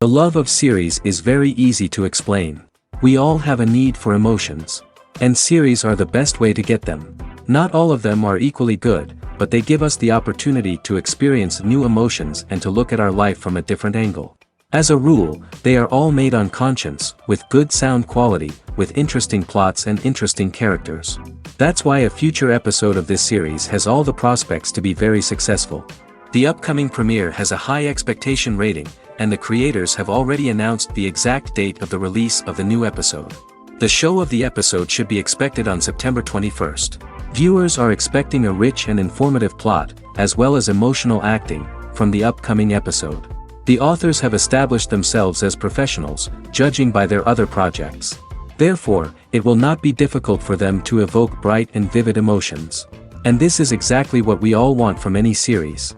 The love of series is very easy to explain. We all have a need for emotions. And series are the best way to get them. Not all of them are equally good, but they give us the opportunity to experience new emotions and to look at our life from a different angle. As a rule, they are all made on conscience, with good sound quality, with interesting plots and interesting characters. That's why a future episode of this series has all the prospects to be very successful. The upcoming premiere has a high expectation rating, and the creators have already announced the exact date of the release of the new episode. The show of the episode should be expected on September 21st. Viewers are expecting a rich and informative plot, as well as emotional acting, from the upcoming episode. The authors have established themselves as professionals, judging by their other projects. Therefore, it will not be difficult for them to evoke bright and vivid emotions. And this is exactly what we all want from any series.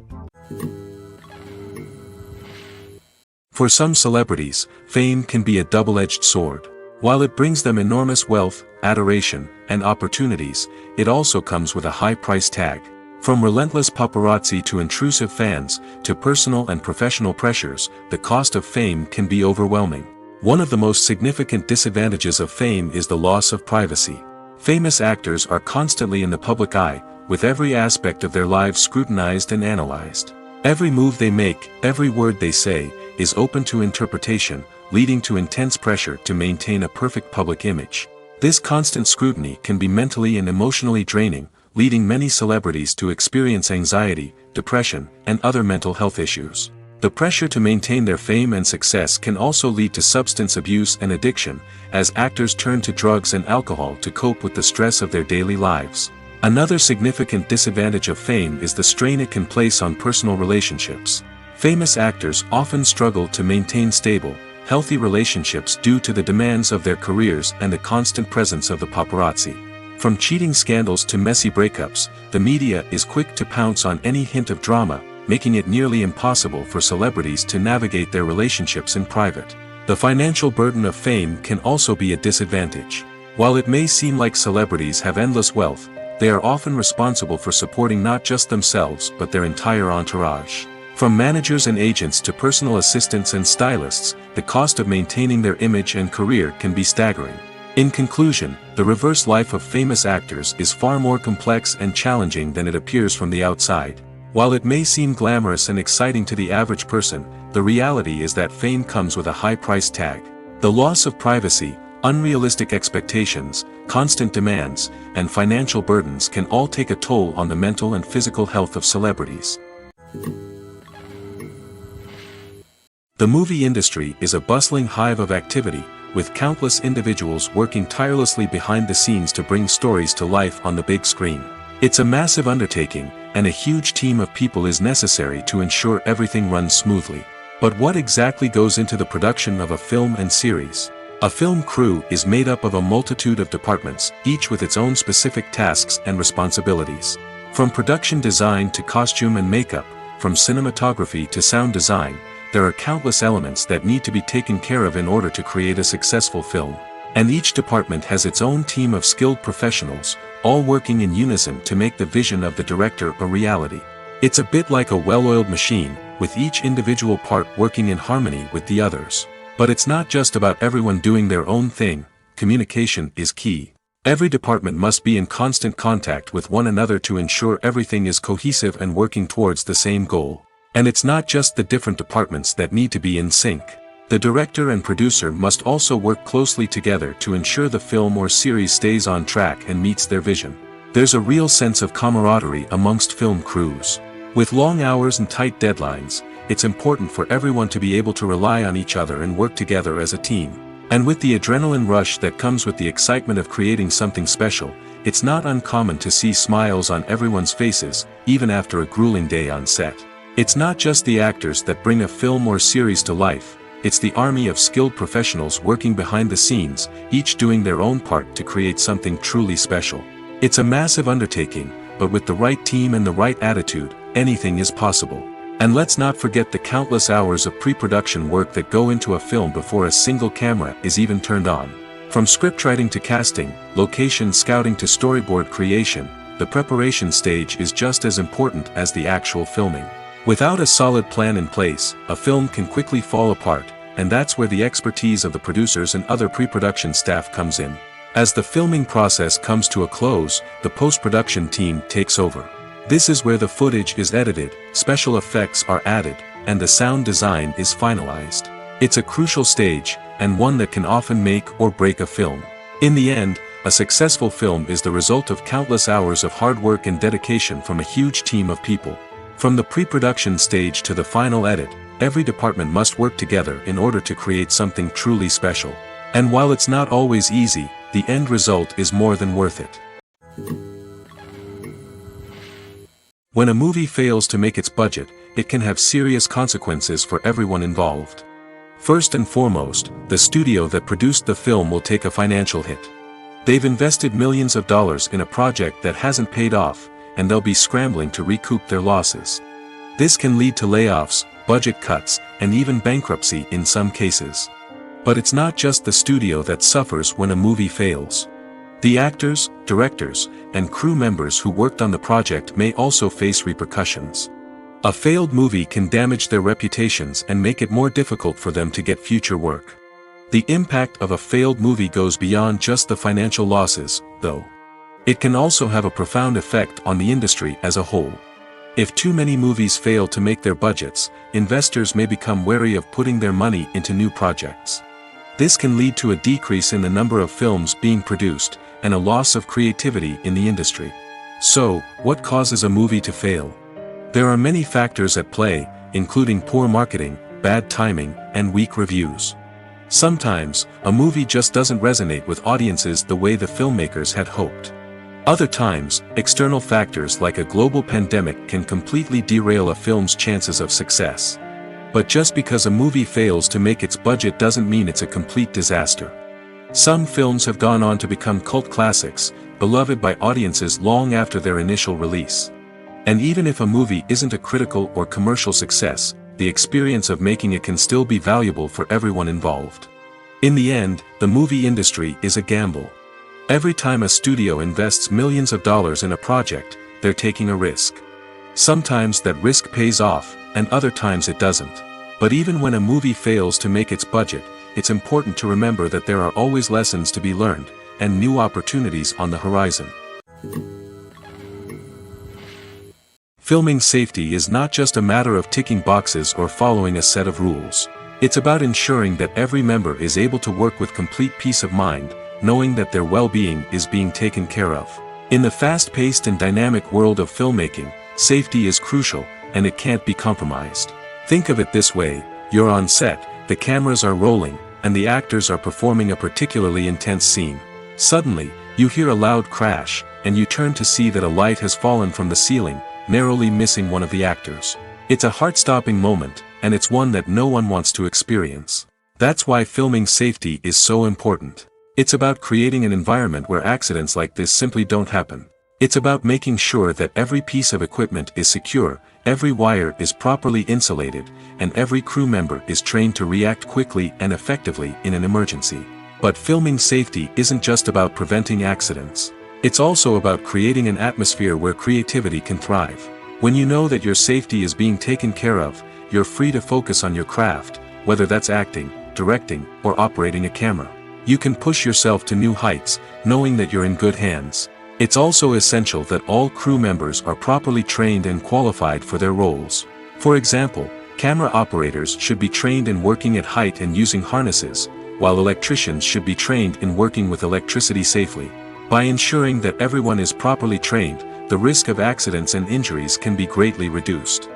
For some celebrities, fame can be a double-edged sword. While it brings them enormous wealth, adoration, and opportunities, it also comes with a high price tag. From relentless paparazzi to intrusive fans, to personal and professional pressures, the cost of fame can be overwhelming. One of the most significant disadvantages of fame is the loss of privacy. Famous actors are constantly in the public eye, with every aspect of their lives scrutinized and analyzed. Every move they make, every word they say, is open to interpretation, leading to intense pressure to maintain a perfect public image. This constant scrutiny can be mentally and emotionally draining, leading many celebrities to experience anxiety, depression, and other mental health issues. The pressure to maintain their fame and success can also lead to substance abuse and addiction, as actors turn to drugs and alcohol to cope with the stress of their daily lives. Another significant disadvantage of fame is the strain it can place on personal relationships. Famous actors often struggle to maintain stable, healthy relationships due to the demands of their careers and the constant presence of the paparazzi. From cheating scandals to messy breakups, the media is quick to pounce on any hint of drama, making it nearly impossible for celebrities to navigate their relationships in private. The financial burden of fame can also be a disadvantage. While it may seem like celebrities have endless wealth, they are often responsible for supporting not just themselves but their entire entourage. From managers and agents to personal assistants and stylists, the cost of maintaining their image and career can be staggering. In conclusion, the reverse life of famous actors is far more complex and challenging than it appears from the outside. While it may seem glamorous and exciting to the average person, the reality is that fame comes with a high price tag. The loss of privacy, unrealistic expectations, constant demands, and financial burdens can all take a toll on the mental and physical health of celebrities. The movie industry is a bustling hive of activity, with countless individuals working tirelessly behind the scenes to bring stories to life on the big screen. It's a massive undertaking, and a huge team of people is necessary to ensure everything runs smoothly. But what exactly goes into the production of a film and series? A film crew is made up of a multitude of departments, each with its own specific tasks and responsibilities. From production design to costume and makeup, from cinematography to sound design, there are countless elements that need to be taken care of in order to create a successful film. And each department has its own team of skilled professionals, all working in unison to make the vision of the director a reality. It's a bit like a well-oiled machine, with each individual part working in harmony with the others. But it's not just about everyone doing their own thing. Communication is key. Every department must be in constant contact with one another to ensure everything is cohesive and working towards the same goal. And it's not just the different departments that need to be in sync. The director and producer must also work closely together to ensure the film or series stays on track and meets their vision. There's a real sense of camaraderie amongst film crews. With long hours and tight deadlines, it's important for everyone to be able to rely on each other and work together as a team. And with the adrenaline rush that comes with the excitement of creating something special, it's not uncommon to see smiles on everyone's faces, even after a grueling day on set. It's not just the actors that bring a film or series to life, it's the army of skilled professionals working behind the scenes, each doing their own part to create something truly special. It's a massive undertaking, but with the right team and the right attitude, anything is possible. And let's not forget the countless hours of pre-production work that go into a film before a single camera is even turned on. From scriptwriting to casting, location scouting to storyboard creation, the preparation stage is just as important as the actual filming. Without a solid plan in place, a film can quickly fall apart, and that's where the expertise of the producers and other pre-production staff comes in. As the filming process comes to a close, the post-production team takes over. This is where the footage is edited, special effects are added, and the sound design is finalized. It's a crucial stage, and one that can often make or break a film. In the end, a successful film is the result of countless hours of hard work and dedication from a huge team of people. From the pre-production stage to the final edit, every department must work together in order to create something truly special. And while it's not always easy, the end result is more than worth it. When a movie fails to make its budget, it can have serious consequences for everyone involved. First and foremost, the studio that produced the film will take a financial hit. They've invested millions of dollars in a project that hasn't paid off, and they'll be scrambling to recoup their losses. This can lead to layoffs, budget cuts, and even bankruptcy in some cases. But it's not just the studio that suffers when a movie fails. The actors, directors, and crew members who worked on the project may also face repercussions. A failed movie can damage their reputations and make it more difficult for them to get future work. The impact of a failed movie goes beyond just the financial losses, though. It can also have a profound effect on the industry as a whole. If too many movies fail to make their budgets, investors may become wary of putting their money into new projects. This can lead to a decrease in the number of films being produced, and a loss of creativity in the industry. So, what causes a movie to fail? There are many factors at play, including poor marketing, bad timing, and weak reviews. Sometimes, a movie just doesn't resonate with audiences the way the filmmakers had hoped. Other times, external factors like a global pandemic can completely derail a film's chances of success. But just because a movie fails to make its budget doesn't mean it's a complete disaster. Some films have gone on to become cult classics, beloved by audiences long after their initial release. And even if a movie isn't a critical or commercial success, the experience of making it can still be valuable for everyone involved. In the end, the movie industry is a gamble. Every time a studio invests millions of dollars in a project, they're taking a risk. Sometimes that risk pays off, and other times it doesn't. But even when a movie fails to make its budget, it's important to remember that there are always lessons to be learned, and new opportunities on the horizon. Filming safety is not just a matter of ticking boxes or following a set of rules. It's about ensuring that every member is able to work with complete peace of mind, knowing that their well-being is being taken care of. In the fast-paced and dynamic world of filmmaking, safety is crucial, and it can't be compromised. Think of it this way: you're on set, the cameras are rolling, and the actors are performing a particularly intense scene. Suddenly, you hear a loud crash, and you turn to see that a light has fallen from the ceiling, narrowly missing one of the actors. It's a heart-stopping moment, and it's one that no one wants to experience. That's why filming safety is so important. It's about creating an environment where accidents like this simply don't happen. It's about making sure that every piece of equipment is secure, every wire is properly insulated, and every crew member is trained to react quickly and effectively in an emergency. But filming safety isn't just about preventing accidents. It's also about creating an atmosphere where creativity can thrive. When you know that your safety is being taken care of, you're free to focus on your craft, whether that's acting, directing, or operating a camera. You can push yourself to new heights, knowing that you're in good hands. It's also essential that all crew members are properly trained and qualified for their roles. For example, camera operators should be trained in working at height and using harnesses, while electricians should be trained in working with electricity safely. By ensuring that everyone is properly trained, the risk of accidents and injuries can be greatly reduced.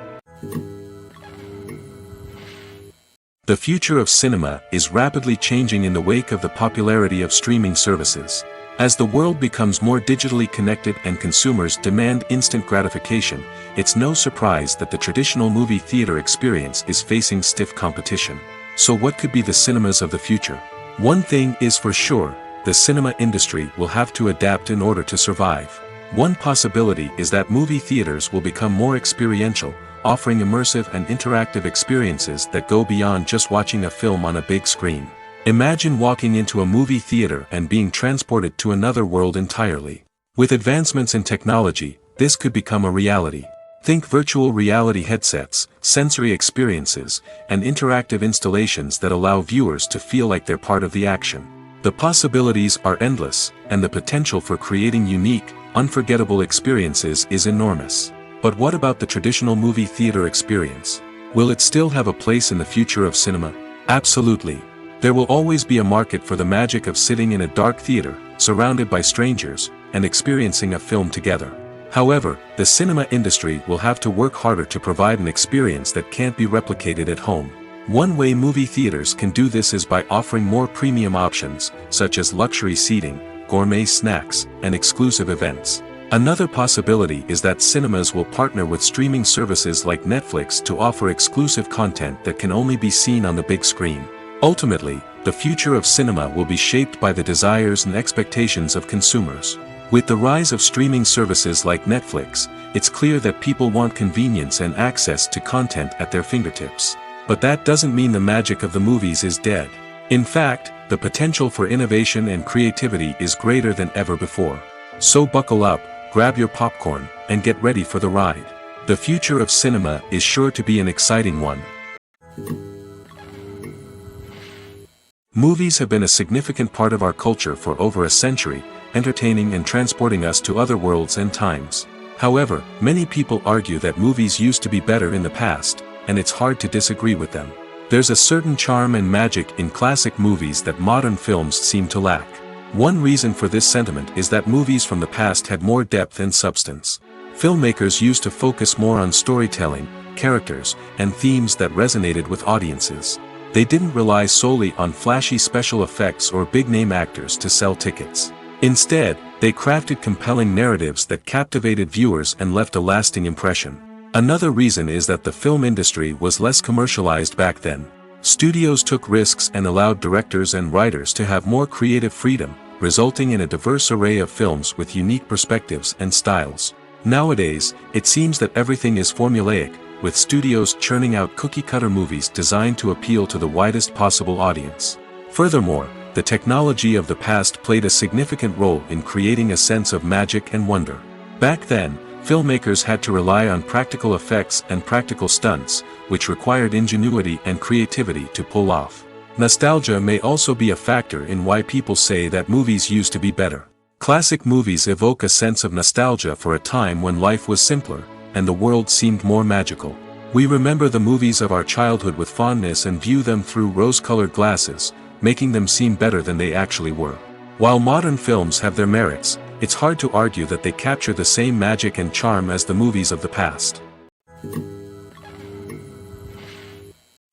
The future of cinema is rapidly changing in the wake of the popularity of streaming services. As the world becomes more digitally connected and consumers demand instant gratification, it's no surprise that the traditional movie theater experience is facing stiff competition. So what could be the cinemas of the future? One thing is for sure: the cinema industry will have to adapt in order to survive. One possibility is that movie theaters will become more experiential, offering immersive and interactive experiences that go beyond just watching a film on a big screen. Imagine walking into a movie theater and being transported to another world entirely. With advancements in technology, this could become a reality. Think virtual reality headsets, sensory experiences, and interactive installations that allow viewers to feel like they're part of the action. The possibilities are endless, and the potential for creating unique, unforgettable experiences is enormous. But what about the traditional movie theater experience? Will it still have a place in the future of cinema? Absolutely. There will always be a market for the magic of sitting in a dark theater, surrounded by strangers, and experiencing a film together. However, the cinema industry will have to work harder to provide an experience that can't be replicated at home. One way movie theaters can do this is by offering more premium options, such as luxury seating, gourmet snacks, and exclusive events. Another possibility is that cinemas will partner with streaming services like Netflix to offer exclusive content that can only be seen on the big screen. Ultimately, the future of cinema will be shaped by the desires and expectations of consumers. With the rise of streaming services like Netflix, it's clear that people want convenience and access to content at their fingertips. But that doesn't mean the magic of the movies is dead. In fact, the potential for innovation and creativity is greater than ever before. So buckle up, grab your popcorn, and get ready for the ride. The future of cinema is sure to be an exciting one. Movies have been a significant part of our culture for over a century, entertaining and transporting us to other worlds and times. However, many people argue that movies used to be better in the past, and it's hard to disagree with them. There's a certain charm and magic in classic movies that modern films seem to lack. One reason for this sentiment is that movies from the past had more depth and substance. Filmmakers used to focus more on storytelling, characters, and themes that resonated with audiences. They didn't rely solely on flashy special effects or big-name actors to sell tickets. Instead, they crafted compelling narratives that captivated viewers and left a lasting impression. Another reason is that the film industry was less commercialized back then. Studios took risks and allowed directors and writers to have more creative freedom, resulting in a diverse array of films with unique perspectives and styles. Nowadays, it seems that everything is formulaic, with studios churning out cookie-cutter movies designed to appeal to the widest possible audience. Furthermore, the technology of the past played a significant role in creating a sense of magic and wonder. Back then, filmmakers had to rely on practical effects and practical stunts, which required ingenuity and creativity to pull off. Nostalgia may also be a factor in why people say that movies used to be better. Classic movies evoke a sense of nostalgia for a time when life was simpler, and the world seemed more magical. We remember the movies of our childhood with fondness and view them through rose-colored glasses, making them seem better than they actually were. While modern films have their merits, it's hard to argue that they capture the same magic and charm as the movies of the past.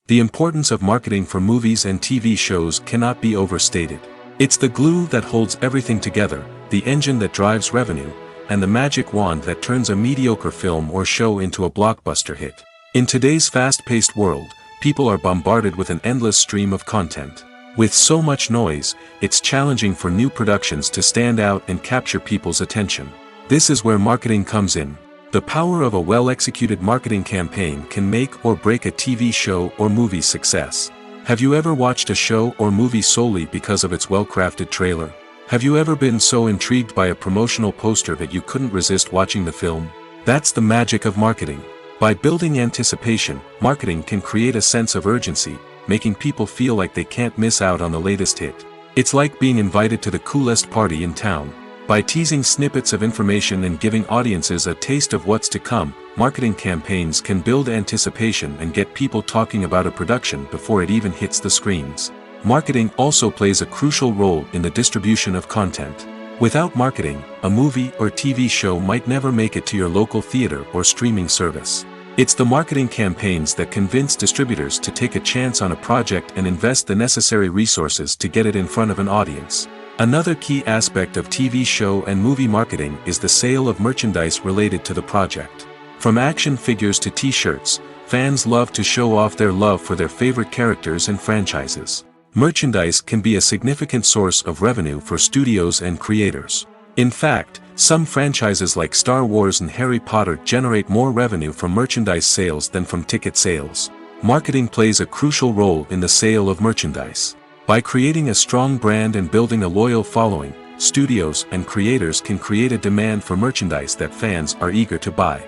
The importance of marketing for movies and TV shows cannot be overstated. It's the glue that holds everything together, the engine that drives revenue, and the magic wand that turns a mediocre film or show into a blockbuster hit. In today's fast-paced world, people are bombarded with an endless stream of content. With so much noise, it's challenging for new productions to stand out and capture people's attention. This is where marketing comes in. The power of a well-executed marketing campaign can make or break a TV show or movie's success. Have you ever watched a show or movie solely because of its well-crafted trailer? Have you ever been so intrigued by a promotional poster that you couldn't resist watching the film? That's the magic of marketing. By building anticipation, marketing can create a sense of urgency, making people feel like they can't miss out on the latest hit. It's like being invited to the coolest party in town. By teasing snippets of information and giving audiences a taste of what's to come, marketing campaigns can build anticipation and get people talking about a production before it even hits the screens. Marketing also plays a crucial role in the distribution of content. Without marketing, a movie or TV show might never make it to your local theater or streaming service. It's the marketing campaigns that convince distributors to take a chance on a project and invest the necessary resources to get it in front of an audience. Another key aspect of TV show and movie marketing is the sale of merchandise related to the project. From action figures to t-shirts, fans love to show off their love for their favorite characters and franchises. Merchandise can be a significant source of revenue for studios and creators. In fact, some franchises like Star Wars and Harry Potter generate more revenue from merchandise sales than from ticket sales. Marketing plays a crucial role in the sale of merchandise. By creating a strong brand and building a loyal following, studios and creators can create a demand for merchandise that fans are eager to buy.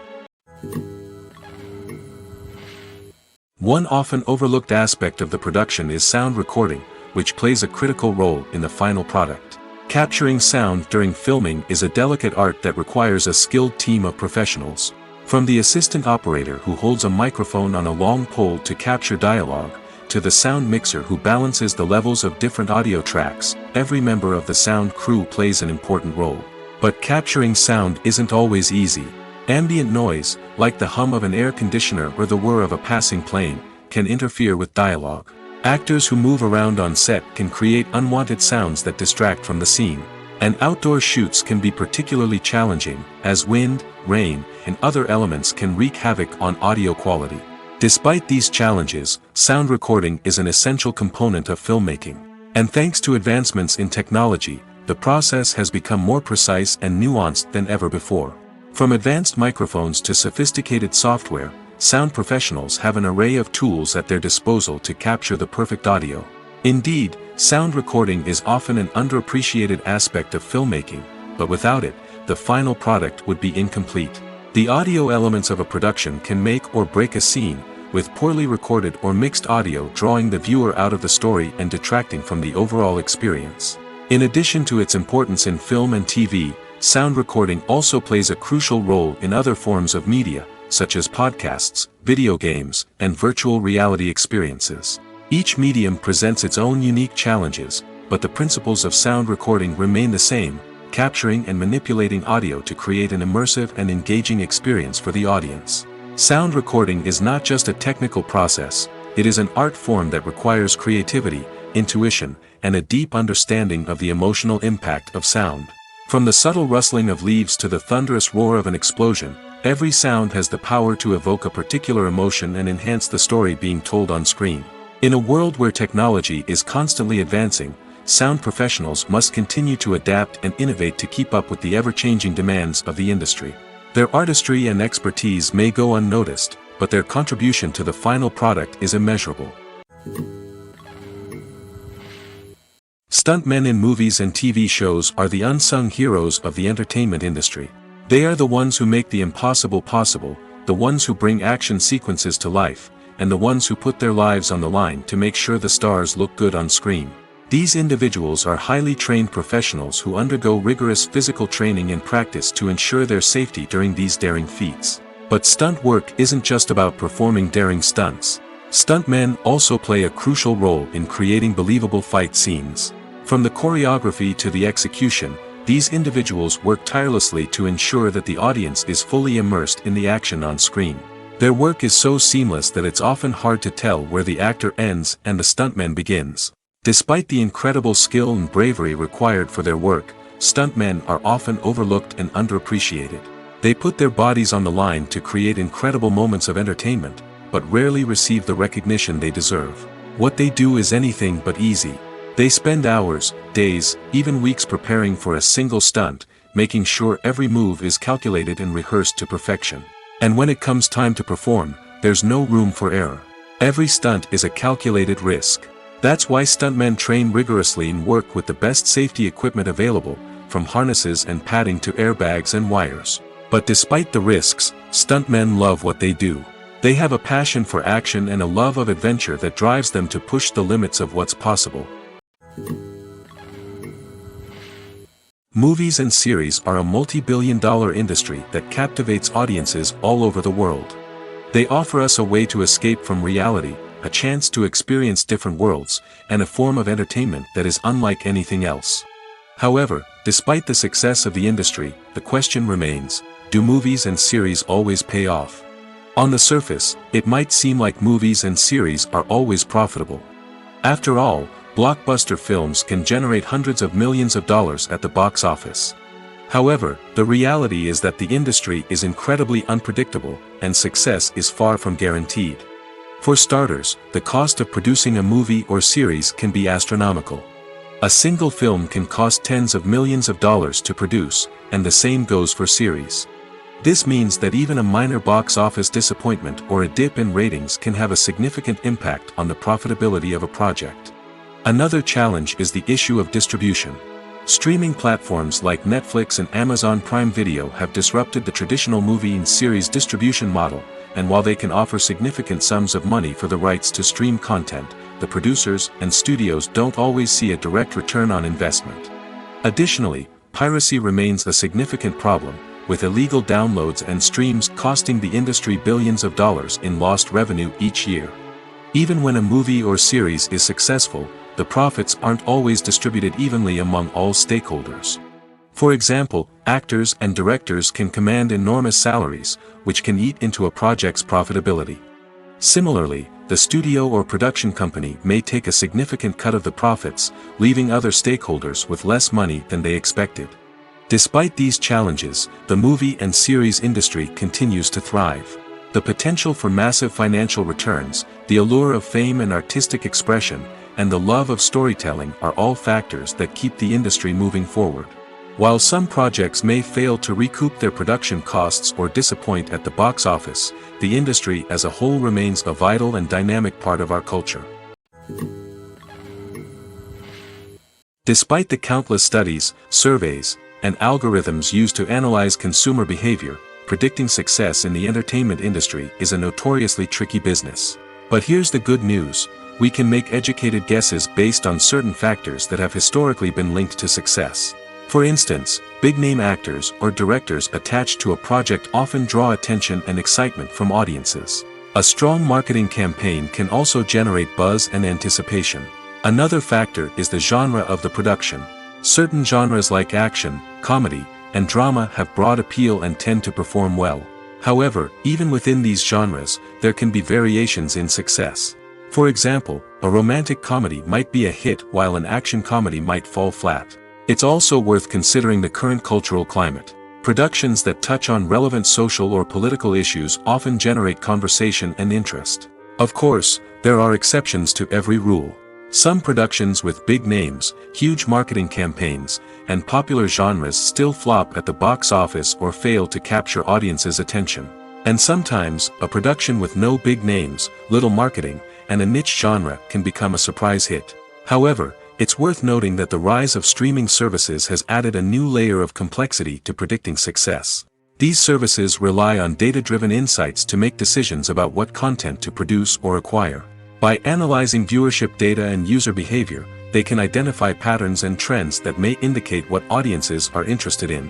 One often overlooked aspect of the production is sound recording, which plays a critical role in the final product. Capturing sound during filming is a delicate art that requires a skilled team of professionals. From the assistant operator who holds a microphone on a long pole to capture dialogue, to the sound mixer who balances the levels of different audio tracks, every member of the sound crew plays an important role. But capturing sound isn't always easy. Ambient noise, like the hum of an air conditioner or the whir of a passing plane, can interfere with dialogue. Actors who move around on set can create unwanted sounds that distract from the scene. And outdoor shoots can be particularly challenging, as wind, rain, and other elements can wreak havoc on audio quality. Despite these challenges, sound recording is an essential component of filmmaking. And thanks to advancements in technology, the process has become more precise and nuanced than ever before. From advanced microphones to sophisticated software, sound professionals have an array of tools at their disposal to capture the perfect audio. Indeed, sound recording is often an underappreciated aspect of filmmaking, but without it, the final product would be incomplete. The audio elements of a production can make or break a scene, with poorly recorded or mixed audio drawing the viewer out of the story and detracting from the overall experience. In addition to its importance in film and TV, sound recording also plays a crucial role in other forms of media, such as podcasts, video games, and virtual reality experiences. Each medium presents its own unique challenges, but the principles of sound recording remain the same, capturing and manipulating audio to create an immersive and engaging experience for the audience. Sound recording is not just a technical process, it is an art form that requires creativity, intuition, and a deep understanding of the emotional impact of sound. From the subtle rustling of leaves to the thunderous roar of an explosion, every sound has the power to evoke a particular emotion and enhance the story being told on screen. In a world where technology is constantly advancing, sound professionals must continue to adapt and innovate to keep up with the ever-changing demands of the industry. Their artistry and expertise may go unnoticed, but their contribution to the final product is immeasurable. Stuntmen in movies and TV shows are the unsung heroes of the entertainment industry. They are the ones who make the impossible possible, the ones who bring action sequences to life, and the ones who put their lives on the line to make sure the stars look good on screen. These individuals are highly trained professionals who undergo rigorous physical training and practice to ensure their safety during these daring feats. But stunt work isn't just about performing daring stunts. Stuntmen also play a crucial role in creating believable fight scenes. From the choreography to the execution, these individuals work tirelessly to ensure that the audience is fully immersed in the action on screen. Their work is so seamless that it's often hard to tell where the actor ends and the stuntman begins. Despite the incredible skill and bravery required for their work, stuntmen are often overlooked and underappreciated. They put their bodies on the line to create incredible moments of entertainment, but rarely receive the recognition they deserve. What they do is anything but easy. They spend hours, days, even weeks preparing for a single stunt, making sure every move is calculated and rehearsed to perfection. And when it comes time to perform, there's no room for error. Every stunt is a calculated risk. That's why stuntmen train rigorously and work with the best safety equipment available, from harnesses and padding to airbags and wires. But despite the risks, stuntmen love what they do. They have a passion for action and a love of adventure that drives them to push the limits of what's possible. Movies and series are a multi-billion-dollar industry that captivates audiences all over the world. They offer us a way to escape from reality, a chance to experience different worlds, and a form of entertainment that is unlike anything else. However, despite the success of the industry, the question remains, do movies and series always pay off? On the surface, it might seem like movies and series are always profitable. After all, blockbuster films can generate hundreds of millions of dollars at the box office. However, the reality is that the industry is incredibly unpredictable, and success is far from guaranteed. For starters, the cost of producing a movie or series can be astronomical. A single film can cost tens of millions of dollars to produce, and the same goes for series. This means that even a minor box office disappointment or a dip in ratings can have a significant impact on the profitability of a project. Another challenge is the issue of distribution. Streaming platforms like Netflix and Amazon Prime Video have disrupted the traditional movie and series distribution model, and while they can offer significant sums of money for the rights to stream content, the producers and studios don't always see a direct return on investment. Additionally, piracy remains a significant problem, with illegal downloads and streams costing the industry billions of dollars in lost revenue each year. Even when a movie or series is successful, the profits aren't always distributed evenly among all stakeholders. For example, actors and directors can command enormous salaries, which can eat into a project's profitability. Similarly, the studio or production company may take a significant cut of the profits, leaving other stakeholders with less money than they expected. Despite these challenges, the movie and series industry continues to thrive. The potential for massive financial returns, the allure of fame and artistic expression, and the love of storytelling are all factors that keep the industry moving forward. While some projects may fail to recoup their production costs or disappoint at the box office, the industry as a whole remains a vital and dynamic part of our culture. Despite the countless studies, surveys, and algorithms used to analyze consumer behavior, predicting success in the entertainment industry is a notoriously tricky business. But here's the good news: we can make educated guesses based on certain factors that have historically been linked to success. For instance, big-name actors or directors attached to a project often draw attention and excitement from audiences. A strong marketing campaign can also generate buzz and anticipation. Another factor is the genre of the production. Certain genres like action, comedy, and drama have broad appeal and tend to perform well. However, even within these genres, there can be variations in success. For example, a romantic comedy might be a hit while an action comedy might fall flat. It's also worth considering the current cultural climate. Productions that touch on relevant social or political issues often generate conversation and interest. Of course, there are exceptions to every rule. Some productions with big names, huge marketing campaigns, and popular genres still flop at the box office or fail to capture audiences' attention. And sometimes, a production with no big names, little marketing, and a niche genre can become a surprise hit. However, it's worth noting that the rise of streaming services has added a new layer of complexity to predicting success. These services rely on data-driven insights to make decisions about what content to produce or acquire. By analyzing viewership data and user behavior, they can identify patterns and trends that may indicate what audiences are interested in.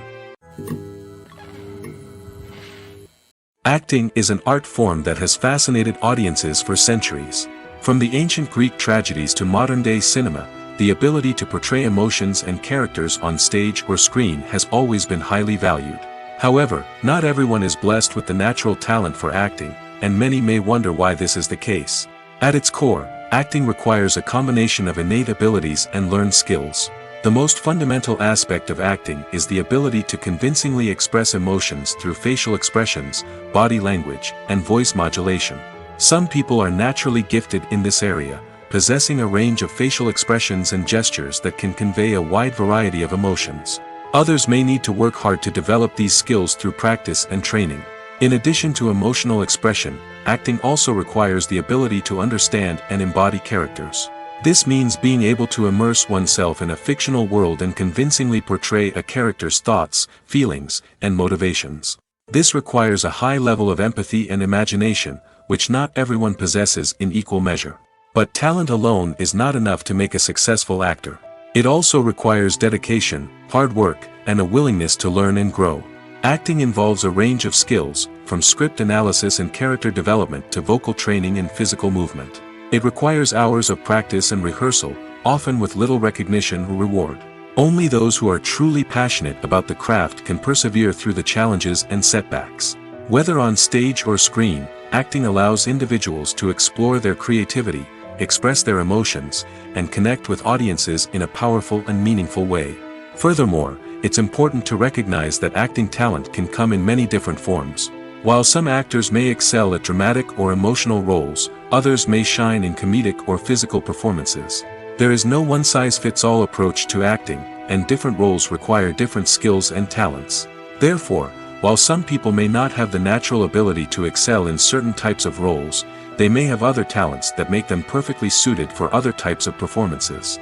Acting is an art form that has fascinated audiences for centuries. From the ancient Greek tragedies to modern-day cinema, the ability to portray emotions and characters on stage or screen has always been highly valued. However, not everyone is blessed with the natural talent for acting, and many may wonder why this is the case. At its core, acting requires a combination of innate abilities and learned skills. The most fundamental aspect of acting is the ability to convincingly express emotions through facial expressions, body language, and voice modulation. Some people are naturally gifted in this area, possessing a range of facial expressions and gestures that can convey a wide variety of emotions. Others may need to work hard to develop these skills through practice and training. In addition to emotional expression, acting also requires the ability to understand and embody characters. This means being able to immerse oneself in a fictional world and convincingly portray a character's thoughts, feelings, and motivations. This requires a high level of empathy and imagination, which not everyone possesses in equal measure. But talent alone is not enough to make a successful actor. It also requires dedication, hard work, and a willingness to learn and grow. Acting involves a range of skills, from script analysis and character development to vocal training and physical movement. It requires hours of practice and rehearsal, often with little recognition or reward. Only those who are truly passionate about the craft can persevere through the challenges and setbacks. Whether on stage or screen, acting allows individuals to explore their creativity, express their emotions, and connect with audiences in a powerful and meaningful way. Furthermore, it's important to recognize that acting talent can come in many different forms. While some actors may excel at dramatic or emotional roles, others may shine in comedic or physical performances. There is no one-size-fits-all approach to acting, and different roles require different skills and talents. Therefore, while some people may not have the natural ability to excel in certain types of roles, they may have other talents that make them perfectly suited for other types of performances.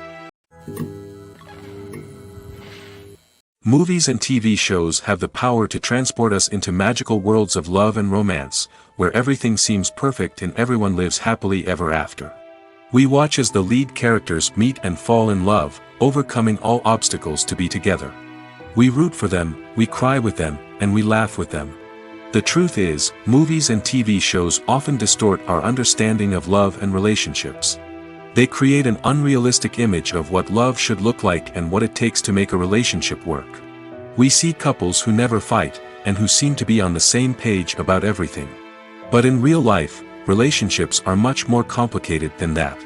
Movies and TV shows have the power to transport us into magical worlds of love and romance, where everything seems perfect and everyone lives happily ever after. We watch as the lead characters meet and fall in love, overcoming all obstacles to be together. We root for them, we cry with them, and we laugh with them. The truth is, movies and TV shows often distort our understanding of love and relationships. They create an unrealistic image of what love should look like and what it takes to make a relationship work. We see couples who never fight, and who seem to be on the same page about everything. But in real life, relationships are much more complicated than that.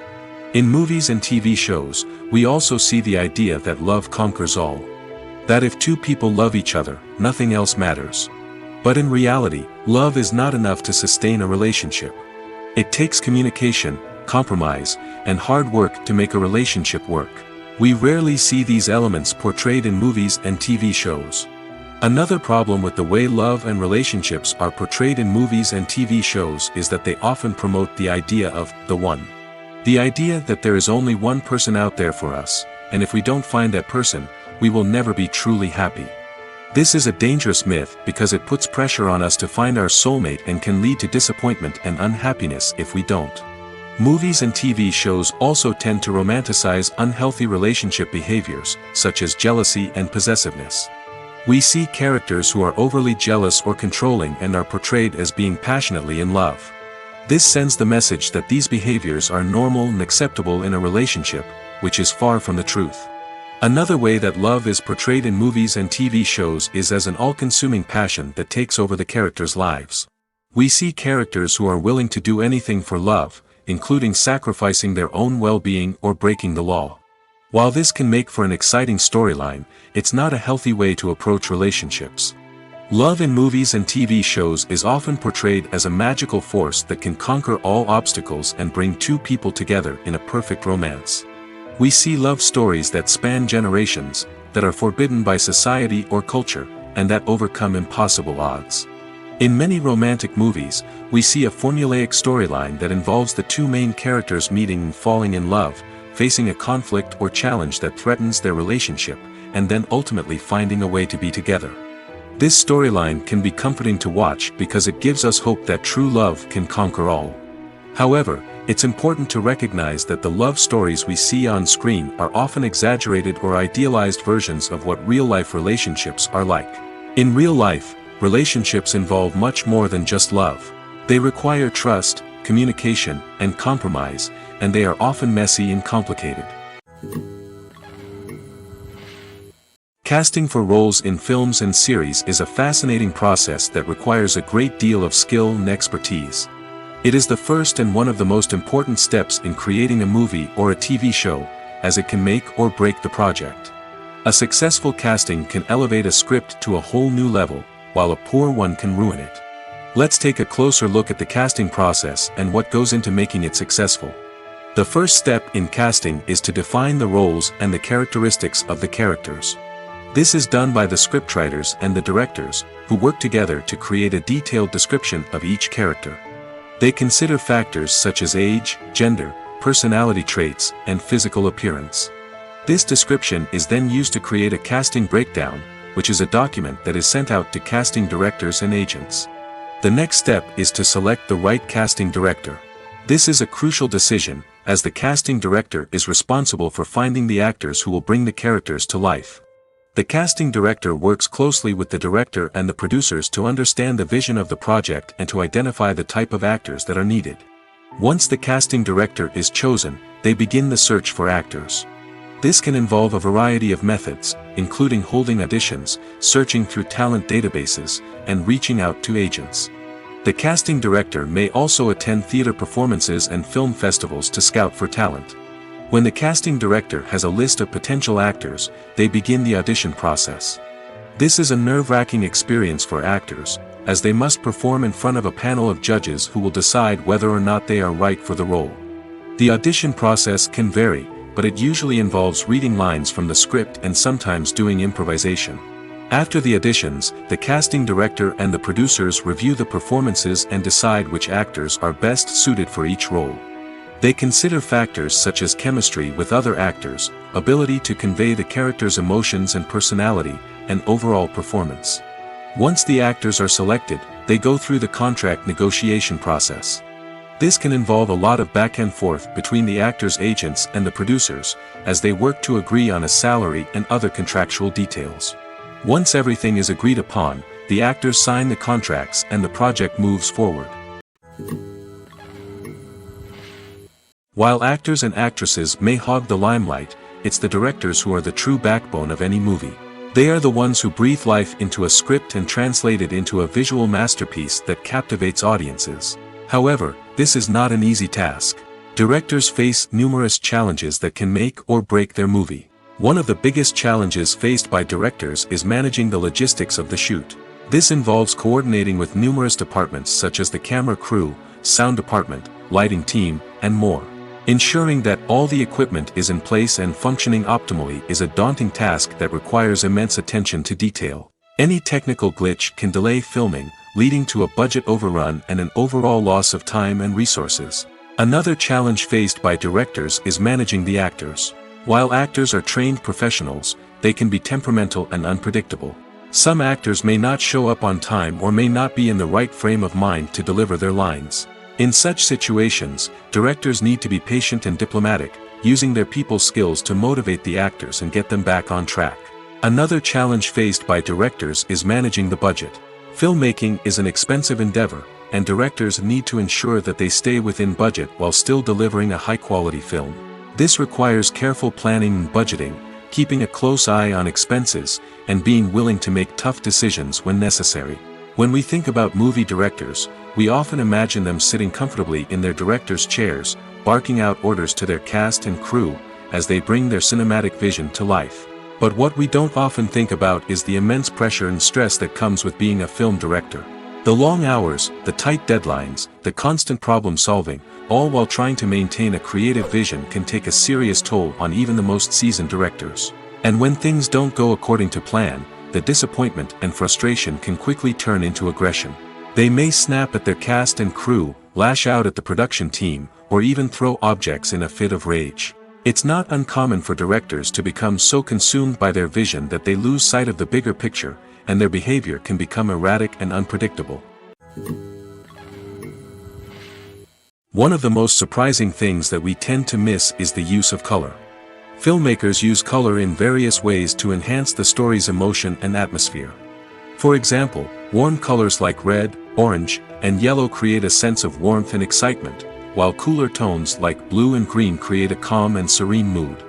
In movies and TV shows, we also see the idea that love conquers all. That if two people love each other, nothing else matters. But in reality, love is not enough to sustain a relationship. It takes communication, compromise, and hard work to make a relationship work. We rarely see these elements portrayed in movies and TV shows. Another problem with the way love and relationships are portrayed in movies and TV shows is that they often promote the idea of the one. The idea that there is only one person out there for us, and if we don't find that person, we will never be truly happy. This is a dangerous myth because it puts pressure on us to find our soulmate and can lead to disappointment and unhappiness if we don't. Movies and TV shows also tend to romanticize unhealthy relationship behaviors, such as jealousy and possessiveness. We see characters who are overly jealous or controlling and are portrayed as being passionately in love. This sends the message that these behaviors are normal and acceptable in a relationship, which is far from the truth. Another way that love is portrayed in movies and TV shows is as an all-consuming passion that takes over the characters' lives. We see characters who are willing to do anything for love, including sacrificing their own well-being or breaking the law. While this can make for an exciting storyline, it's not a healthy way to approach relationships. Love in movies and TV shows is often portrayed as a magical force that can conquer all obstacles and bring two people together in a perfect romance. We see love stories that span generations, that are forbidden by society or culture, and that overcome impossible odds. In many romantic movies, we see a formulaic storyline that involves the two main characters meeting and falling in love, facing a conflict or challenge that threatens their relationship, and then ultimately finding a way to be together. This storyline can be comforting to watch because it gives us hope that true love can conquer all. However, it's important to recognize that the love stories we see on screen are often exaggerated or idealized versions of what real-life relationships are like. In real life, relationships involve much more than just love. They require trust, communication, and compromise, and they are often messy and complicated. Casting for roles in films and series is a fascinating process that requires a great deal of skill and expertise. It is the first and one of the most important steps in creating a movie or a TV show, as it can make or break the project. A successful casting can elevate a script to a whole new level, while a poor one can ruin it. Let's take a closer look at the casting process and what goes into making it successful. The first step in casting is to define the roles and the characteristics of the characters. This is done by the scriptwriters and the directors, who work together to create a detailed description of each character. They consider factors such as age, gender, personality traits, and physical appearance. This description is then used to create a casting breakdown, which is a document that is sent out to casting directors and agents. The next step is to select the right casting director. This is a crucial decision, as the casting director is responsible for finding the actors who will bring the characters to life. The casting director works closely with the director and the producers to understand the vision of the project and to identify the type of actors that are needed. Once the casting director is chosen, they begin the search for actors. This can involve a variety of methods, including holding auditions, searching through talent databases, and reaching out to agents. The casting director may also attend theater performances and film festivals to scout for talent. When the casting director has a list of potential actors, they begin the audition process. This is a nerve-wracking experience for actors, as they must perform in front of a panel of judges who will decide whether or not they are right for the role. The audition process can vary, but it usually involves reading lines from the script and sometimes doing improvisation. After the auditions, the casting director and the producers review the performances and decide which actors are best suited for each role. They consider factors such as chemistry with other actors, ability to convey the character's emotions and personality, and overall performance. Once the actors are selected, they go through the contract negotiation process. This can involve a lot of back and forth between the actors' agents and the producers, as they work to agree on a salary and other contractual details. Once everything is agreed upon, the actors sign the contracts and the project moves forward. While actors and actresses may hog the limelight, it's the directors who are the true backbone of any movie. They are the ones who breathe life into a script and translate it into a visual masterpiece that captivates audiences. However, this is not an easy task. Directors face numerous challenges that can make or break their movie. One of the biggest challenges faced by directors is managing the logistics of the shoot. This involves coordinating with numerous departments such as the camera crew, sound department, lighting team, and more. Ensuring that all the equipment is in place and functioning optimally is a daunting task that requires immense attention to detail. Any technical glitch can delay filming, leading to a budget overrun and an overall loss of time and resources. Another challenge faced by directors is managing the actors. While actors are trained professionals, they can be temperamental and unpredictable. Some actors may not show up on time or may not be in the right frame of mind to deliver their lines. In such situations, directors need to be patient and diplomatic, using their people skills to motivate the actors and get them back on track. Another challenge faced by directors is managing the budget. Filmmaking is an expensive endeavor, and directors need to ensure that they stay within budget while still delivering a high-quality film. This requires careful planning and budgeting, keeping a close eye on expenses, and being willing to make tough decisions when necessary. When we think about movie directors, we often imagine them sitting comfortably in their director's chairs, barking out orders to their cast and crew, as they bring their cinematic vision to life. But what we don't often think about is the immense pressure and stress that comes with being a film director. The long hours, the tight deadlines, the constant problem solving, all while trying to maintain a creative vision can take a serious toll on even the most seasoned directors. And when things don't go according to plan, the disappointment and frustration can quickly turn into aggression. They may snap at their cast and crew, lash out at the production team, or even throw objects in a fit of rage. It's not uncommon for directors to become so consumed by their vision that they lose sight of the bigger picture, and their behavior can become erratic and unpredictable. One of the most surprising things that we tend to miss is the use of color. Filmmakers use color in various ways to enhance the story's emotion and atmosphere. For example, warm colors like red, orange, and yellow create a sense of warmth and excitement, while cooler tones like blue and green create a calm and serene mood.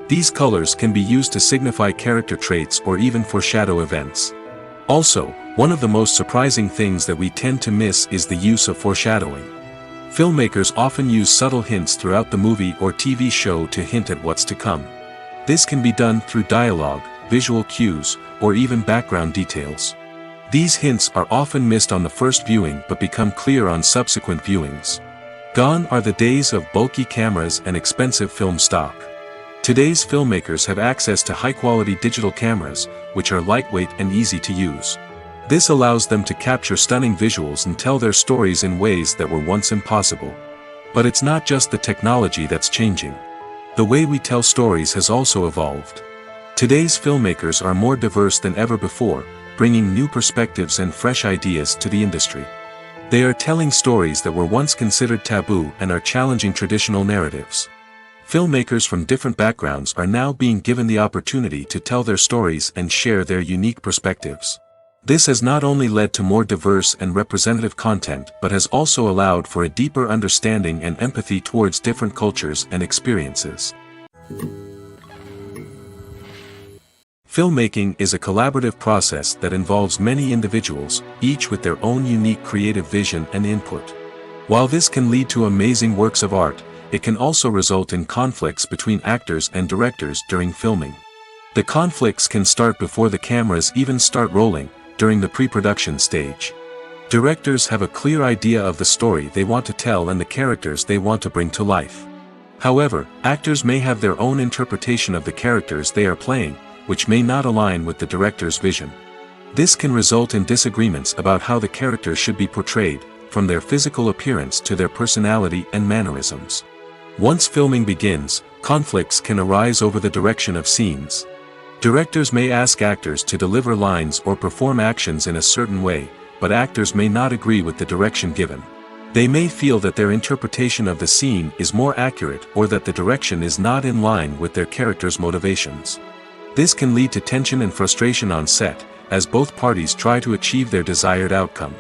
These colors can be used to signify character traits or even foreshadow events. Also, one of the most surprising things that we tend to miss is the use of foreshadowing. Filmmakers often use subtle hints throughout the movie or TV show to hint at what's to come. This can be done through dialogue, visual cues, or even background details. These hints are often missed on the first viewing but become clear on subsequent viewings. Gone are the days of bulky cameras and expensive film stock. Today's filmmakers have access to high-quality digital cameras, which are lightweight and easy to use. This allows them to capture stunning visuals and tell their stories in ways that were once impossible. But it's not just the technology that's changing. The way we tell stories has also evolved. Today's filmmakers are more diverse than ever before, bringing new perspectives and fresh ideas to the industry. They are telling stories that were once considered taboo and are challenging traditional narratives. Filmmakers from different backgrounds are now being given the opportunity to tell their stories and share their unique perspectives. This has not only led to more diverse and representative content but has also allowed for a deeper understanding and empathy towards different cultures and experiences. Filmmaking is a collaborative process that involves many individuals, each with their own unique creative vision and input. While this can lead to amazing works of art, it can also result in conflicts between actors and directors during filming. The conflicts can start before the cameras even start rolling, during the pre-production stage. Directors have a clear idea of the story they want to tell and the characters they want to bring to life. However, actors may have their own interpretation of the characters they are playing, which may not align with the director's vision. This can result in disagreements about how the characters should be portrayed, from their physical appearance to their personality and mannerisms. Once filming begins, conflicts can arise over the direction of scenes. Directors may ask actors to deliver lines or perform actions in a certain way, but actors may not agree with the direction given. They may feel that their interpretation of the scene is more accurate or that the direction is not in line with their character's motivations. This can lead to tension and frustration on set, as both parties try to achieve their desired outcome.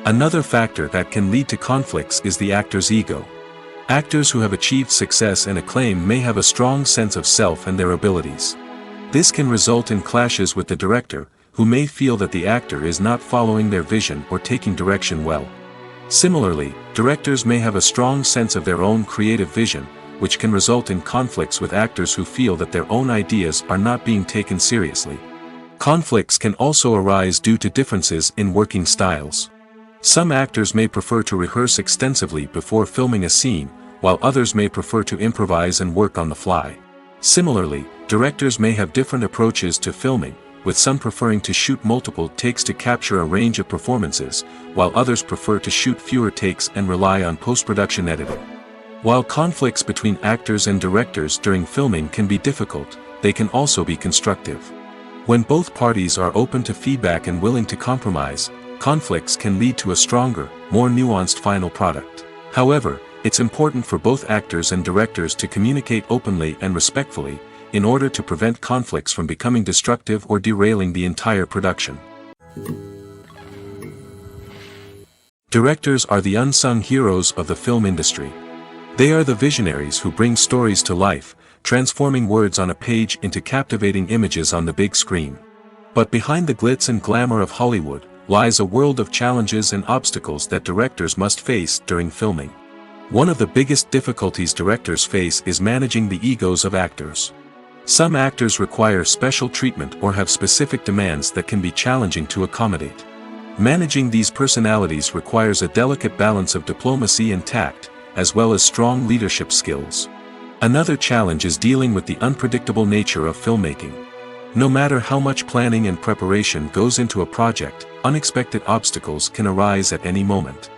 Another factor that can lead to conflicts is the actor's ego. Actors who have achieved success and acclaim may have a strong sense of self and their abilities. This can result in clashes with the director, who may feel that the actor is not following their vision or taking direction well. Similarly, directors may have a strong sense of their own creative vision, which can result in conflicts with actors who feel that their own ideas are not being taken seriously. Conflicts can also arise due to differences in working styles. Some actors may prefer to rehearse extensively before filming a scene, while others may prefer to improvise and work on the fly. Similarly, directors may have different approaches to filming, with some preferring to shoot multiple takes to capture a range of performances, while others prefer to shoot fewer takes and rely on post-production editing. While conflicts between actors and directors during filming can be difficult, they can also be constructive. When both parties are open to feedback and willing to compromise, conflicts can lead to a stronger, more nuanced final product. However, it's important for both actors and directors to communicate openly and respectfully, in order to prevent conflicts from becoming destructive or derailing the entire production. Directors are the unsung heroes of the film industry. They are the visionaries who bring stories to life, transforming words on a page into captivating images on the big screen. But behind the glitz and glamour of Hollywood, lies a world of challenges and obstacles that directors must face during filming. One of the biggest difficulties directors face is managing the egos of actors. Some actors require special treatment or have specific demands that can be challenging to accommodate. Managing these personalities requires a delicate balance of diplomacy and tact, as well as strong leadership skills. Another challenge is dealing with the unpredictable nature of filmmaking. No matter how much planning and preparation goes into a project, unexpected obstacles can arise at any moment.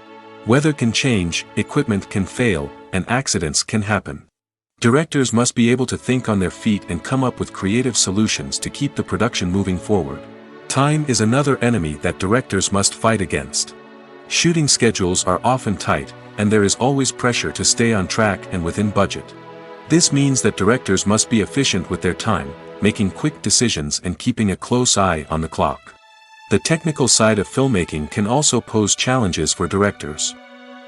Weather can change, equipment can fail, and accidents can happen. Directors must be able to think on their feet and come up with creative solutions to keep the production moving forward. Time is another enemy that directors must fight against. Shooting schedules are often tight, and there is always pressure to stay on track and within budget. This means that directors must be efficient with their time, making quick decisions and keeping a close eye on the clock. The technical side of filmmaking can also pose challenges for directors.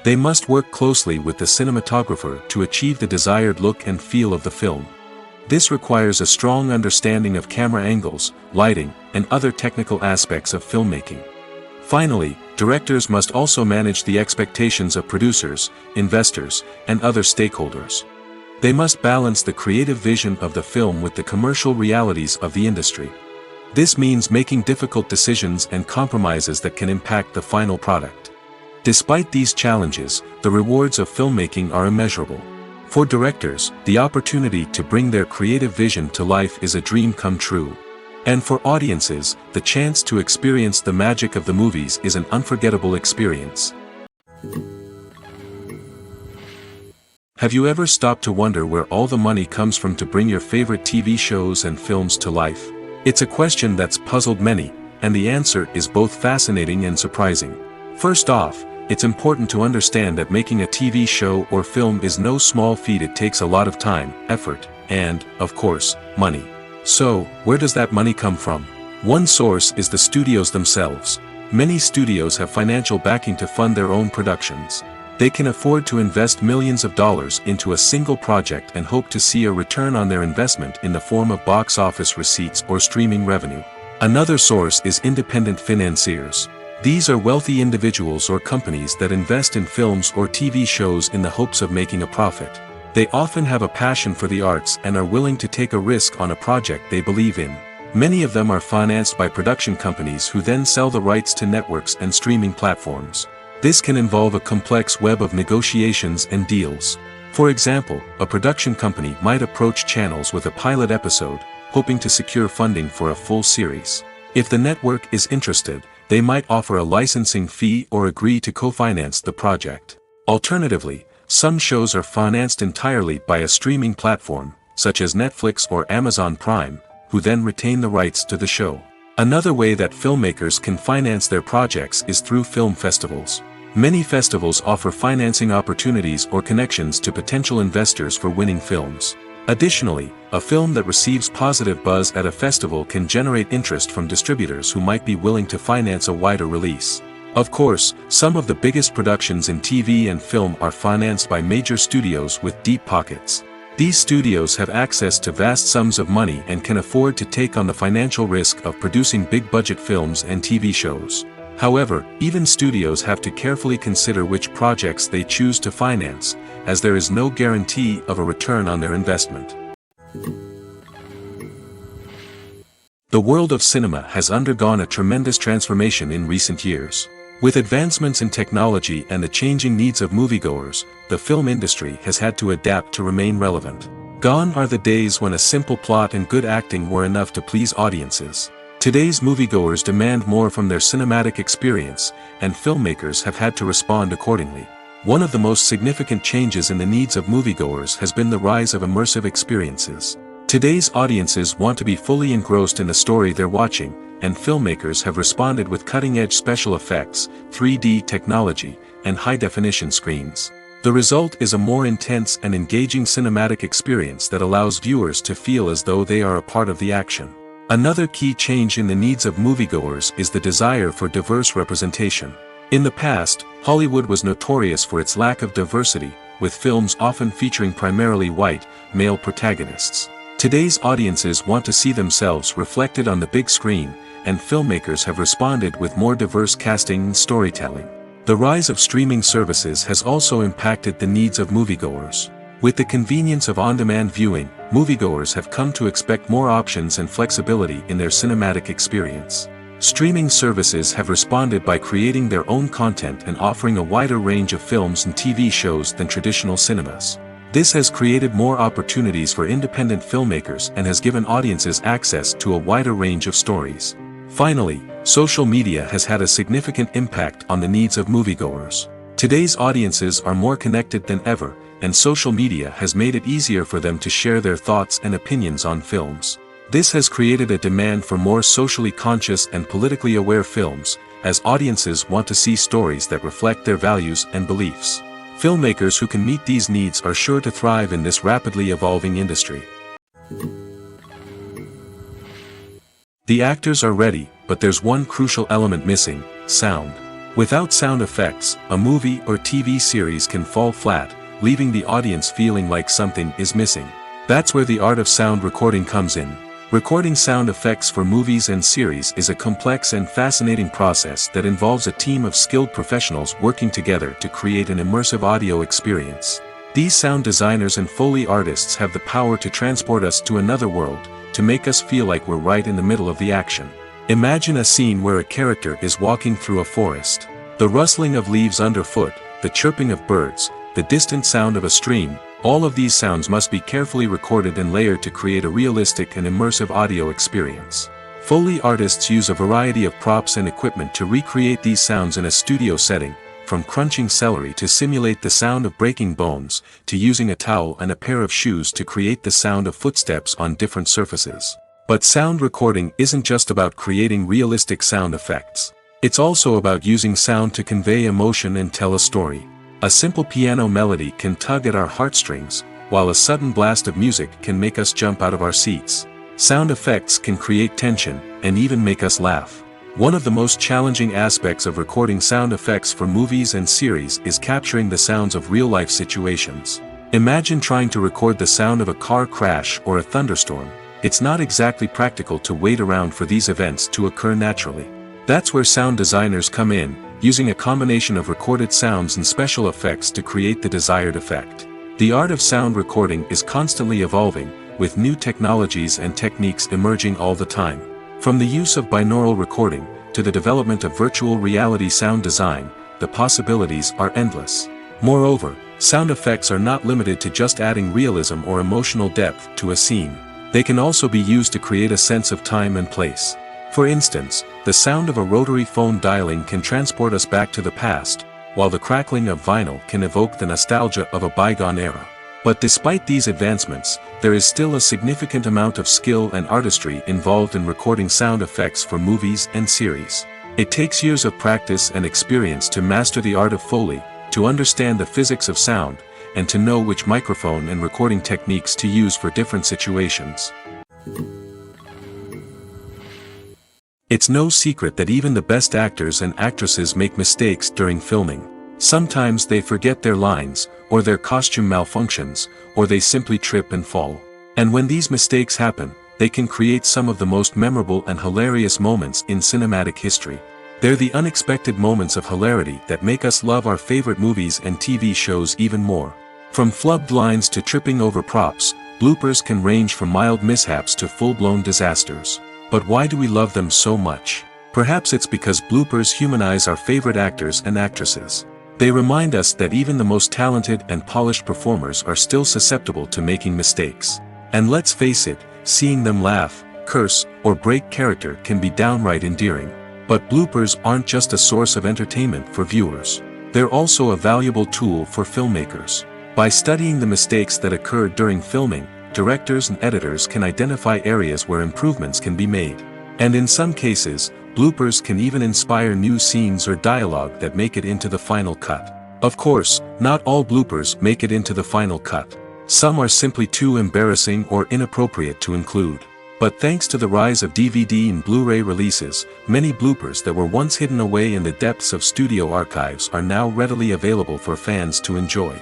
They must work closely with the cinematographer to achieve the desired look and feel of the film. This requires a strong understanding of camera angles, lighting, and other technical aspects of filmmaking. Finally, directors must also manage the expectations of producers, investors, and other stakeholders. They must balance the creative vision of the film with the commercial realities of the industry. This means making difficult decisions and compromises that can impact the final product. Despite these challenges, the rewards of filmmaking are immeasurable. For directors, the opportunity to bring their creative vision to life is a dream come true. And for audiences, the chance to experience the magic of the movies is an unforgettable experience. Have you ever stopped to wonder where all the money comes from to bring your favorite TV shows and films to life? It's a question that's puzzled many, and the answer is both fascinating and surprising. First off, it's important to understand that making a TV show or film is no small feat. It takes a lot of time, effort, and, of course, money. So, where does that money come from? One source is the studios themselves. Many studios have financial backing to fund their own productions. They can afford to invest millions of dollars into a single project and hope to see a return on their investment in the form of box office receipts or streaming revenue. Another source is independent financiers. These are wealthy individuals or companies that invest in films or TV shows in the hopes of making a profit. They often have a passion for the arts and are willing to take a risk on a project they believe in. Many of them are financed by production companies who then sell the rights to networks and streaming platforms. This can involve a complex web of negotiations and deals. For example, a production company might approach channels with a pilot episode, hoping to secure funding for a full series. If the network is interested, they might offer a licensing fee or agree to co-finance the project. Alternatively, Some shows are financed entirely by a streaming platform, such as Netflix or Amazon Prime, who then retain the rights to the show. Another way that filmmakers can finance their projects is through film festivals. Many festivals offer financing opportunities or connections to potential investors for winning films. Additionally, a film that receives positive buzz at a festival can generate interest from distributors who might be willing to finance a wider release. Of course, some of the biggest productions in TV and film are financed by major studios with deep pockets. These studios have access to vast sums of money and can afford to take on the financial risk of producing big-budget films and TV shows. However, even studios have to carefully consider which projects they choose to finance, as there is no guarantee of a return on their investment. The world of cinema has undergone a tremendous transformation in recent years. With advancements in technology and the changing needs of moviegoers, the film industry has had to adapt to remain relevant. Gone are the days when a simple plot and good acting were enough to please audiences. Today's moviegoers demand more from their cinematic experience, and filmmakers have had to respond accordingly. One of the most significant changes in the needs of moviegoers has been the rise of immersive experiences. Today's audiences want to be fully engrossed in the story they're watching, and filmmakers have responded with cutting-edge special effects, 3D technology, and high-definition screens. The result is a more intense and engaging cinematic experience that allows viewers to feel as though they are a part of the action. Another key change in the needs of moviegoers is the desire for diverse representation. In the past, Hollywood was notorious for its lack of diversity, with films often featuring primarily white, male protagonists. Today's audiences want to see themselves reflected on the big screen, and filmmakers have responded with more diverse casting and storytelling. The rise of streaming services has also impacted the needs of moviegoers. With the convenience of on-demand viewing, moviegoers have come to expect more options and flexibility in their cinematic experience. Streaming services have responded by creating their own content and offering a wider range of films and TV shows than traditional cinemas. This has created more opportunities for independent filmmakers and has given audiences access to a wider range of stories. Finally, social media has had a significant impact on the needs of moviegoers. Today's audiences are more connected than ever, and social media has made it easier for them to share their thoughts and opinions on films. This has created a demand for more socially conscious and politically aware films, as audiences want to see stories that reflect their values and beliefs. Filmmakers who can meet these needs are sure to thrive in this rapidly evolving industry. The actors are ready, but there's one crucial element missing: sound. Without sound effects, a movie or TV series can fall flat, leaving the audience feeling like something is missing. That's where the art of sound recording comes in. Recording sound effects for movies and series is a complex and fascinating process that involves a team of skilled professionals working together to create an immersive audio experience. These sound designers and Foley artists have the power to transport us to another world, to make us feel like we're right in the middle of the action. Imagine a scene where a character is walking through a forest. The rustling of leaves underfoot, the chirping of birds, the distant sound of a stream, all of these sounds must be carefully recorded and layered to create a realistic and immersive audio experience. Foley artists use a variety of props and equipment to recreate these sounds in a studio setting, from crunching celery to simulate the sound of breaking bones, to using a towel and a pair of shoes to create the sound of footsteps on different surfaces. But sound recording isn't just about creating realistic sound effects. It's also about using sound to convey emotion and tell a story. A simple piano melody can tug at our heartstrings, while a sudden blast of music can make us jump out of our seats. Sound effects can create tension, and even make us laugh. One of the most challenging aspects of recording sound effects for movies and series is capturing the sounds of real-life situations. Imagine trying to record the sound of a car crash or a thunderstorm. It's not exactly practical to wait around for these events to occur naturally. That's where sound designers come in, using a combination of recorded sounds and special effects to create the desired effect. The art of sound recording is constantly evolving, with new technologies and techniques emerging all the time. From the use of binaural recording, to the development of virtual reality sound design, the possibilities are endless. Moreover, sound effects are not limited to just adding realism or emotional depth to a scene. They can also be used to create a sense of time and place. For instance, the sound of a rotary phone dialing can transport us back to the past, while the crackling of vinyl can evoke the nostalgia of a bygone era. But despite these advancements, there is still a significant amount of skill and artistry involved in recording sound effects for movies and series. It takes years of practice and experience to master the art of Foley, to understand the physics of sound, and to know which microphone and recording techniques to use for different situations. It's no secret that even the best actors and actresses make mistakes during filming. Sometimes they forget their lines, or their costume malfunctions, or they simply trip and fall. And when these mistakes happen, they can create some of the most memorable and hilarious moments in cinematic history. They're the unexpected moments of hilarity that make us love our favorite movies and TV shows even more. From flubbed lines to tripping over props, bloopers can range from mild mishaps to full-blown disasters. But why do we love them so much? Perhaps it's because bloopers humanize our favorite actors and actresses. They remind us that even the most talented and polished performers are still susceptible to making mistakes. And let's face it, seeing them laugh, curse, or break character can be downright endearing. But bloopers aren't just a source of entertainment for viewers. They're also a valuable tool for filmmakers. By studying the mistakes that occurred during filming, directors and editors can identify areas where improvements can be made. And in some cases, bloopers can even inspire new scenes or dialogue that make it into the final cut. Of course, not all bloopers make it into the final cut. Some are simply too embarrassing or inappropriate to include. But thanks to the rise of DVD and Blu-ray releases, many bloopers that were once hidden away in the depths of studio archives are now readily available for fans to enjoy.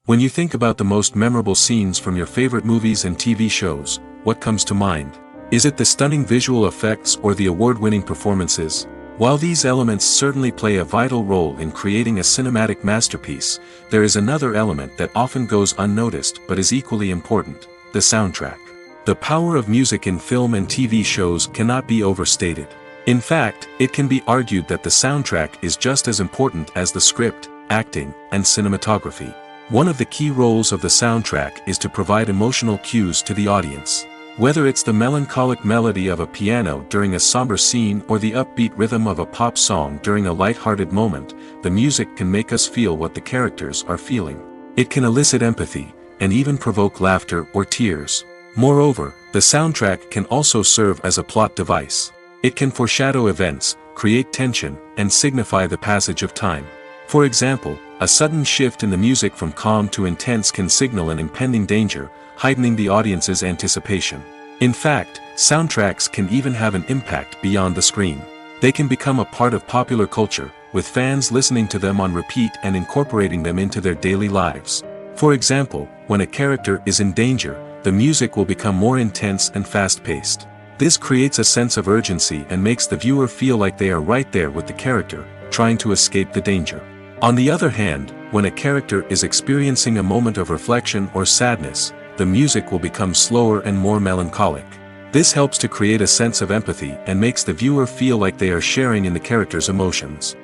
When you think about the most memorable scenes from your favorite movies and TV shows, what comes to mind? Is it the stunning visual effects or the award-winning performances? While these elements certainly play a vital role in creating a cinematic masterpiece, there is another element that often goes unnoticed but is equally important: the soundtrack. The power of music in film and TV shows cannot be overstated. In fact, it can be argued that the soundtrack is just as important as the script, acting, and cinematography. One of the key roles of the soundtrack is to provide emotional cues to the audience. Whether it's the melancholic melody of a piano during a somber scene or the upbeat rhythm of a pop song during a light-hearted moment, the music can make us feel what the characters are feeling. It can elicit empathy, and even provoke laughter or tears. Moreover, the soundtrack can also serve as a plot device. It can foreshadow events, create tension, and signify the passage of time. For example, a sudden shift in the music from calm to intense can signal an impending danger, heightening the audience's anticipation. In fact, soundtracks can even have an impact beyond the screen. They can become a part of popular culture, with fans listening to them on repeat and incorporating them into their daily lives. For example, when a character is in danger, the music will become more intense and fast-paced. This creates a sense of urgency and makes the viewer feel like they are right there with the character, trying to escape the danger. On the other hand, when a character is experiencing a moment of reflection or sadness, the music will become slower and more melancholic. This helps to create a sense of empathy and makes the viewer feel like they are sharing in the character's emotions.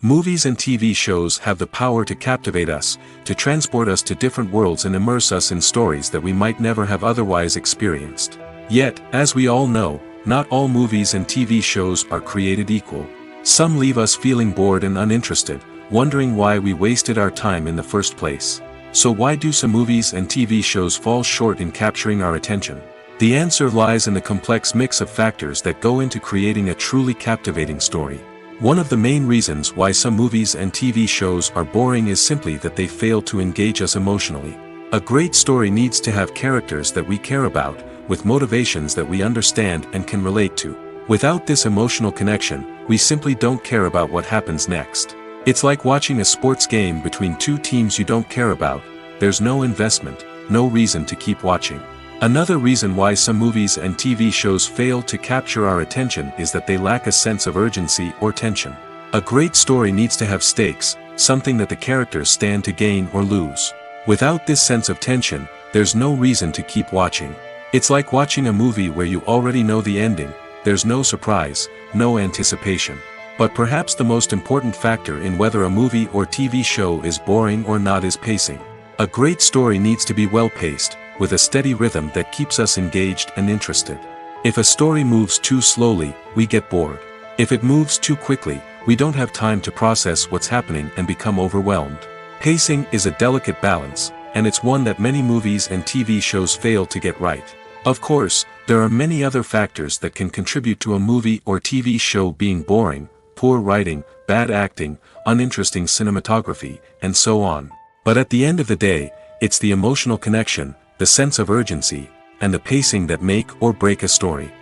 Movies and TV shows have the power to captivate us, to transport us to different worlds and immerse us in stories that we might never have otherwise experienced. Yet, as we all know, not all movies and TV shows are created equal. Some leave us feeling bored and uninterested, wondering why we wasted our time in the first place. So why do some movies and TV shows fall short in capturing our attention? The answer lies in the complex mix of factors that go into creating a truly captivating story. One of the main reasons why some movies and TV shows are boring is simply that they fail to engage us emotionally. A great story needs to have characters that we care about, with motivations that we understand and can relate to. Without this emotional connection, we simply don't care about what happens next. It's like watching a sports game between two teams you don't care about. There's no investment, no reason to keep watching. Another reason why some movies and TV shows fail to capture our attention is that they lack a sense of urgency or tension. A great story needs to have stakes, something that the characters stand to gain or lose. Without this sense of tension, there's no reason to keep watching. It's like watching a movie where you already know the ending. There's no surprise, no anticipation. But perhaps the most important factor in whether a movie or TV show is boring or not is pacing. A great story needs to be well paced, with a steady rhythm that keeps us engaged and interested. If a story moves too slowly, we get bored. If it moves too quickly, we don't have time to process what's happening and become overwhelmed. Pacing is a delicate balance, and it's one that many movies and TV shows fail to get right. Of course, there are many other factors that can contribute to a movie or TV show being boring: poor writing, bad acting, uninteresting cinematography, and so on. But at the end of the day, it's the emotional connection, the sense of urgency, and the pacing that make or break a story.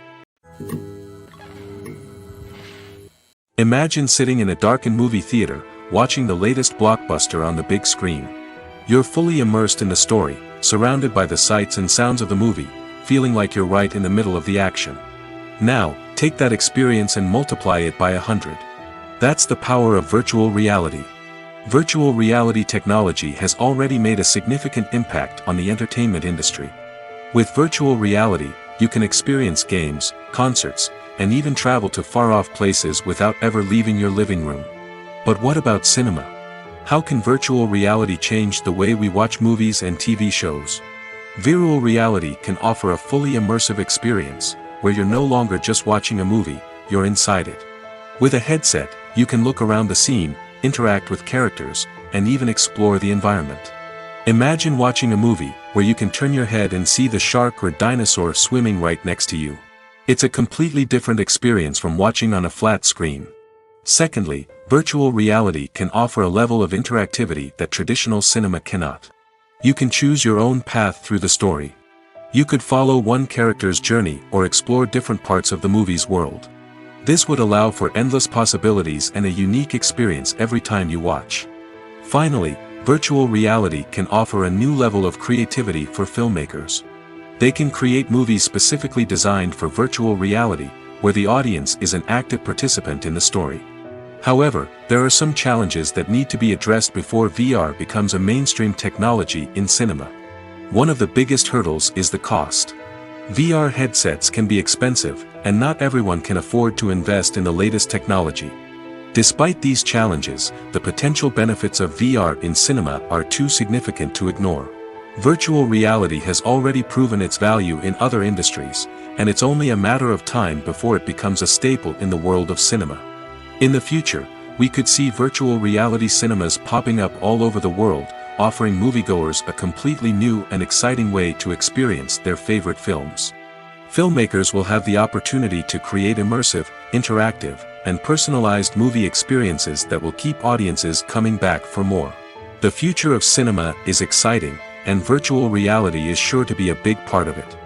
Imagine sitting in a darkened movie theater, watching the latest blockbuster on the big screen. You're fully immersed in the story, surrounded by the sights and sounds of the movie, feeling like you're right in the middle of the action. Now, take that experience and multiply it by 100. That's the power of virtual reality. Virtual reality technology has already made a significant impact on the entertainment industry. With virtual reality, you can experience games, concerts, and even travel to far-off places without ever leaving your living room. But what about cinema? How can virtual reality change the way we watch movies and TV shows? Virtual reality can offer a fully immersive experience, where you're no longer just watching a movie, you're inside it. With a headset, you can look around the scene, interact with characters, and even explore the environment. Imagine watching a movie where you can turn your head and see the shark or dinosaur swimming right next to you. It's a completely different experience from watching on a flat screen. Secondly, virtual reality can offer a level of interactivity that traditional cinema cannot. You can choose your own path through the story. You could follow one character's journey or explore different parts of the movie's world. This would allow for endless possibilities and a unique experience every time you watch. Finally, virtual reality can offer a new level of creativity for filmmakers. They can create movies specifically designed for virtual reality, where the audience is an active participant in the story. However, there are some challenges that need to be addressed before VR becomes a mainstream technology in cinema. One of the biggest hurdles is the cost. VR headsets can be expensive, and not everyone can afford to invest in the latest technology. Despite these challenges, the potential benefits of VR in cinema are too significant to ignore. Virtual reality has already proven its value in other industries, and it's only a matter of time before it becomes a staple in the world of cinema. In the future, we could see virtual reality cinemas popping up all over the world, offering moviegoers a completely new and exciting way to experience their favorite films. Filmmakers will have the opportunity to create immersive, interactive, and personalized movie experiences that will keep audiences coming back for more. The future of cinema is exciting, and virtual reality is sure to be a big part of it.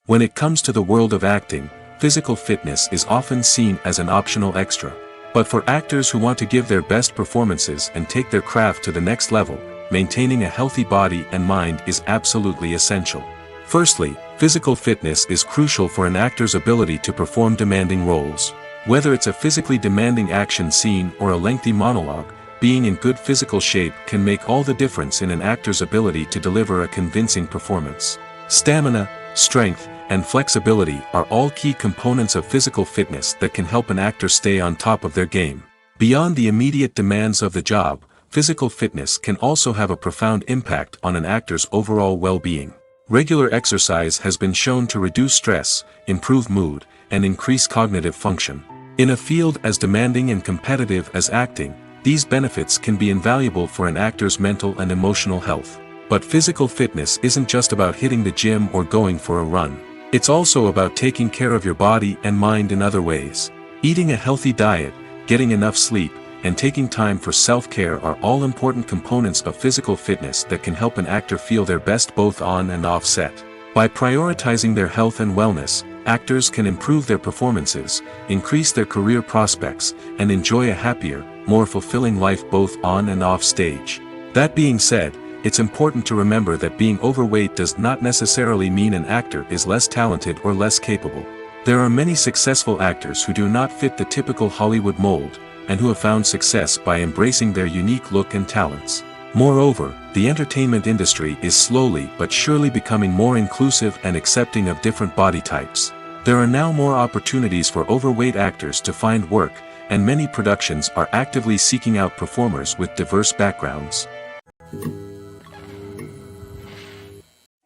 When it comes to the world of acting, physical fitness is often seen as an optional extra. But for actors who want to give their best performances and take their craft to the next level, maintaining a healthy body and mind is absolutely essential. Firstly, physical fitness is crucial for an actor's ability to perform demanding roles. Whether it's a physically demanding action scene or a lengthy monologue, being in good physical shape can make all the difference in an actor's ability to deliver a convincing performance. Stamina, strength, and flexibility are all key components of physical fitness that can help an actor stay on top of their game. Beyond the immediate demands of the job, physical fitness can also have a profound impact on an actor's overall well-being. Regular exercise has been shown to reduce stress, improve mood, and increase cognitive function. In a field as demanding and competitive as acting, these benefits can be invaluable for an actor's mental and emotional health. But physical fitness isn't just about hitting the gym or going for a run. It's also about taking care of your body and mind in other ways. Eating a healthy diet, getting enough sleep, and taking time for self-care are all important components of physical fitness that can help an actor feel their best both on and off set. By prioritizing their health and wellness, actors can improve their performances, increase their career prospects, and enjoy a happier, more fulfilling life both on and off stage. That being said, it's important to remember that being overweight does not necessarily mean an actor is less talented or less capable. There are many successful actors who do not fit the typical Hollywood mold, and who have found success by embracing their unique look and talents. Moreover, the entertainment industry is slowly but surely becoming more inclusive and accepting of different body types. There are now more opportunities for overweight actors to find work, and many productions are actively seeking out performers with diverse backgrounds.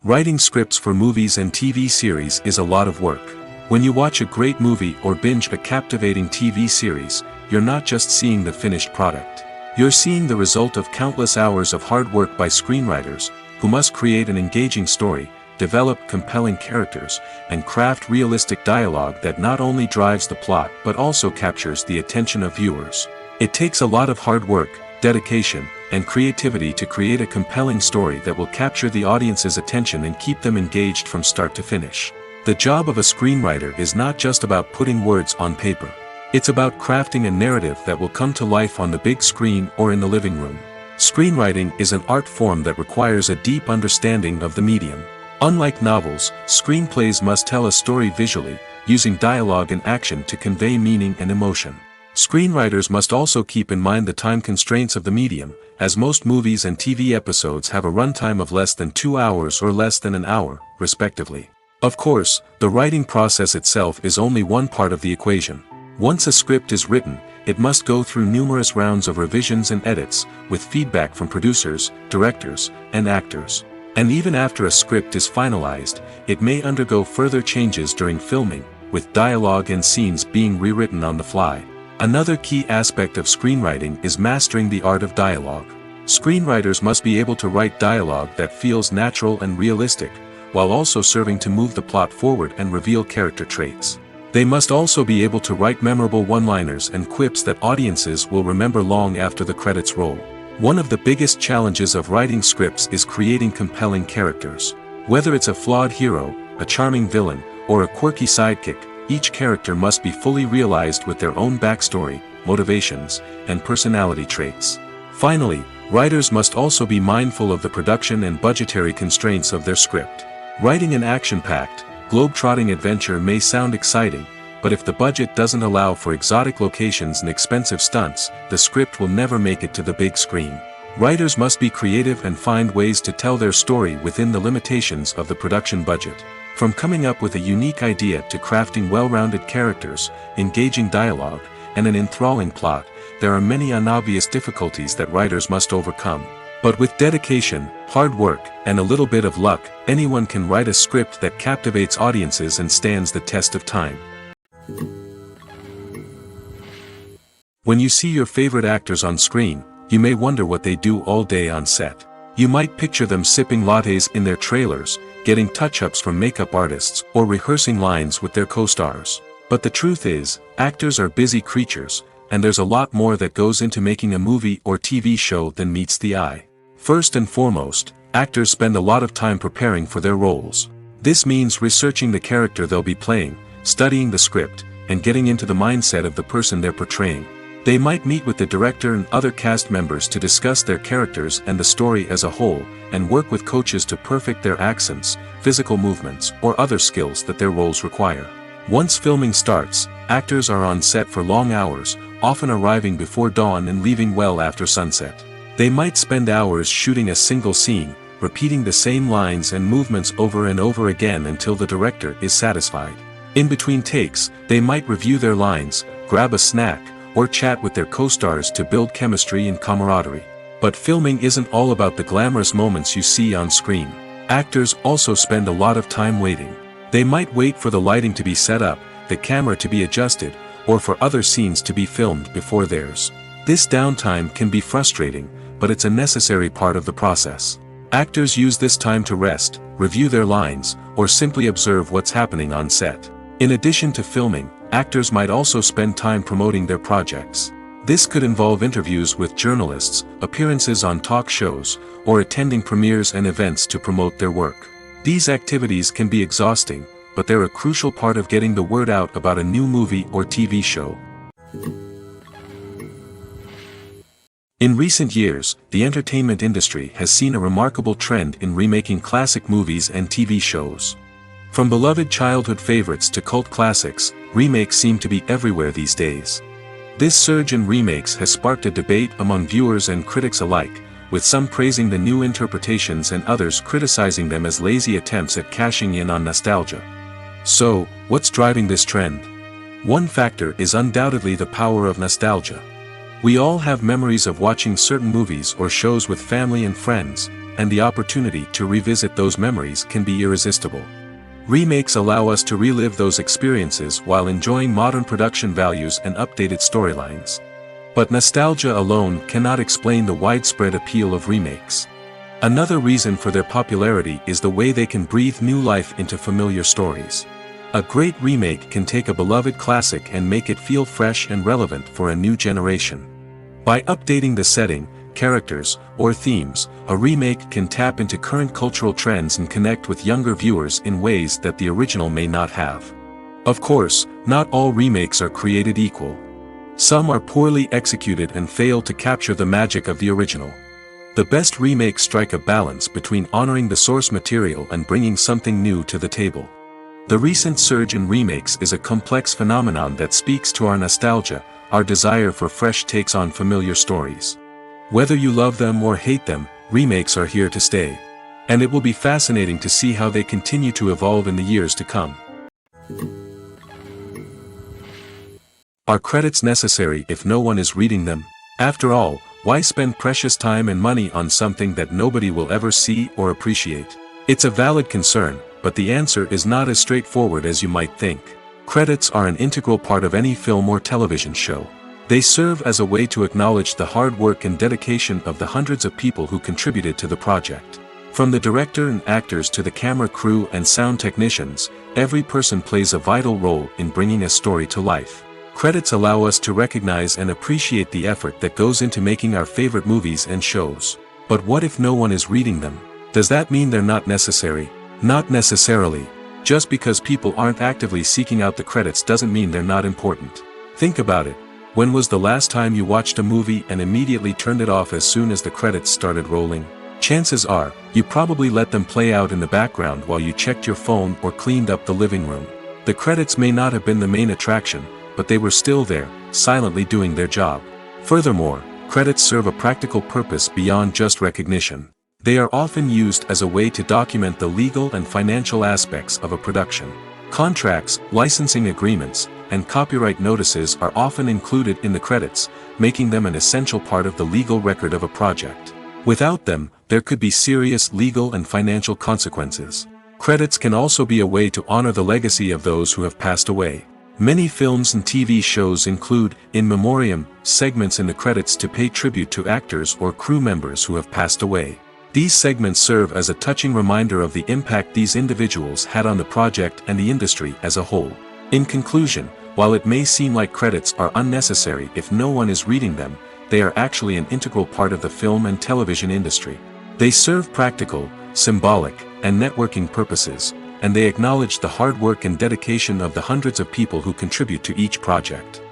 Writing scripts for movies and TV series is a lot of work. When you watch a great movie or binge a captivating TV series, you're not just seeing the finished product. You're seeing the result of countless hours of hard work by screenwriters, who must create an engaging story, develop compelling characters, and craft realistic dialogue that not only drives the plot but also captures the attention of viewers. It takes a lot of hard work, dedication, and creativity to create a compelling story that will capture the audience's attention and keep them engaged from start to finish. The job of a screenwriter is not just about putting words on paper. It's about crafting a narrative that will come to life on the big screen or in the living room. Screenwriting is an art form that requires a deep understanding of the medium. Unlike novels, screenplays must tell a story visually, using dialogue and action to convey meaning and emotion. Screenwriters must also keep in mind the time constraints of the medium, as most movies and TV episodes have a runtime of less than 2 hours or less than an hour, respectively. Of course, the writing process itself is only one part of the equation. Once a script is written, it must go through numerous rounds of revisions and edits, with feedback from producers, directors, and actors. And even after a script is finalized, it may undergo further changes during filming, with dialogue and scenes being rewritten on the fly. Another key aspect of screenwriting is mastering the art of dialogue. Screenwriters must be able to write dialogue that feels natural and realistic, while also serving to move the plot forward and reveal character traits. They must also be able to write memorable one-liners and quips that audiences will remember long after the credits roll. One of the biggest challenges of writing scripts is creating compelling characters. Whether it's a flawed hero, a charming villain, or a quirky sidekick, each character must be fully realized with their own backstory, motivations, and personality traits. Finally, writers must also be mindful of the production and budgetary constraints of their script. Writing an action-packed, globe-trotting adventure may sound exciting, but if the budget doesn't allow for exotic locations and expensive stunts, the script will never make it to the big screen. Writers must be creative and find ways to tell their story within the limitations of the production budget. From coming up with a unique idea to crafting well-rounded characters, engaging dialogue, and an enthralling plot, there are many unobvious difficulties that writers must overcome. But with dedication, hard work, and a little bit of luck, anyone can write a script that captivates audiences and stands the test of time. When you see your favorite actors on screen, you may wonder what they do all day on set. You might picture them sipping lattes in their trailers, getting touch-ups from makeup artists, or rehearsing lines with their co-stars. But the truth is, actors are busy creatures, and there's a lot more that goes into making a movie or TV show than meets the eye. First and foremost, actors spend a lot of time preparing for their roles. This means researching the character they'll be playing, studying the script, and getting into the mindset of the person they're portraying. They might meet with the director and other cast members to discuss their characters and the story as a whole, and work with coaches to perfect their accents, physical movements, or other skills that their roles require. Once filming starts, actors are on set for long hours, often arriving before dawn and leaving well after sunset. They might spend hours shooting a single scene, repeating the same lines and movements over and over again until the director is satisfied. In between takes, they might review their lines, grab a snack, or chat with their co-stars to build chemistry and camaraderie. But filming isn't all about the glamorous moments you see on screen. Actors also spend a lot of time waiting. They might wait for the lighting to be set up, the camera to be adjusted, or for other scenes to be filmed before theirs. This downtime can be frustrating, but it's a necessary part of the process. Actors use this time to rest, review their lines, or simply observe what's happening on set. In addition to filming, actors might also spend time promoting their projects. This could involve interviews with journalists, appearances on talk shows, or attending premieres and events to promote their work. These activities can be exhausting, but they're a crucial part of getting the word out about a new movie or TV show. In recent years, the entertainment industry has seen a remarkable trend in remaking classic movies and TV shows. From beloved childhood favorites to cult classics, remakes seem to be everywhere these days. This surge in remakes has sparked a debate among viewers and critics alike, with some praising the new interpretations and others criticizing them as lazy attempts at cashing in on nostalgia. So, what's driving this trend? One factor is undoubtedly the power of nostalgia. We all have memories of watching certain movies or shows with family and friends, and the opportunity to revisit those memories can be irresistible. Remakes allow us to relive those experiences while enjoying modern production values and updated storylines. But nostalgia alone cannot explain the widespread appeal of remakes. Another reason for their popularity is the way they can breathe new life into familiar stories. A great remake can take a beloved classic and make it feel fresh and relevant for a new generation. By updating the setting, characters, or themes, a remake can tap into current cultural trends and connect with younger viewers in ways that the original may not have. Of course, not all remakes are created equal. Some are poorly executed and fail to capture the magic of the original. The best remakes strike a balance between honoring the source material and bringing something new to the table. The recent surge in remakes is a complex phenomenon that speaks to our nostalgia, our desire for fresh takes on familiar stories. Whether you love them or hate them, remakes are here to stay. And it will be fascinating to see how they continue to evolve in the years to come. Are credits necessary if no one is reading them? After all, why spend precious time and money on something that nobody will ever see or appreciate? It's a valid concern, but the answer is not as straightforward as you might think. Credits are an integral part of any film or television show. They serve as a way to acknowledge the hard work and dedication of the hundreds of people who contributed to the project. From the director and actors to the camera crew and sound technicians, every person plays a vital role in bringing a story to life. Credits allow us to recognize and appreciate the effort that goes into making our favorite movies and shows. But what if no one is reading them? Does that mean they're not necessary? Not necessarily. Just because people aren't actively seeking out the credits doesn't mean they're not important. Think about it. When was the last time you watched a movie and immediately turned it off as soon as the credits started rolling? Chances are, you probably let them play out in the background while you checked your phone or cleaned up the living room. The credits may not have been the main attraction, but they were still there, silently doing their job. Furthermore, credits serve a practical purpose beyond just recognition. They are often used as a way to document the legal and financial aspects of a production. Contracts, licensing agreements, and copyright notices are often included in the credits, making them an essential part of the legal record of a project. Without them, there could be serious legal and financial consequences. Credits can also be a way to honor the legacy of those who have passed away. Many films and TV shows include, in memoriam, segments in the credits to pay tribute to actors or crew members who have passed away. These segments serve as a touching reminder of the impact these individuals had on the project and the industry as a whole. In conclusion, while it may seem like credits are unnecessary if no one is reading them, they are actually an integral part of the film and television industry. They serve practical, symbolic, and networking purposes, and they acknowledge the hard work and dedication of the hundreds of people who contribute to each project.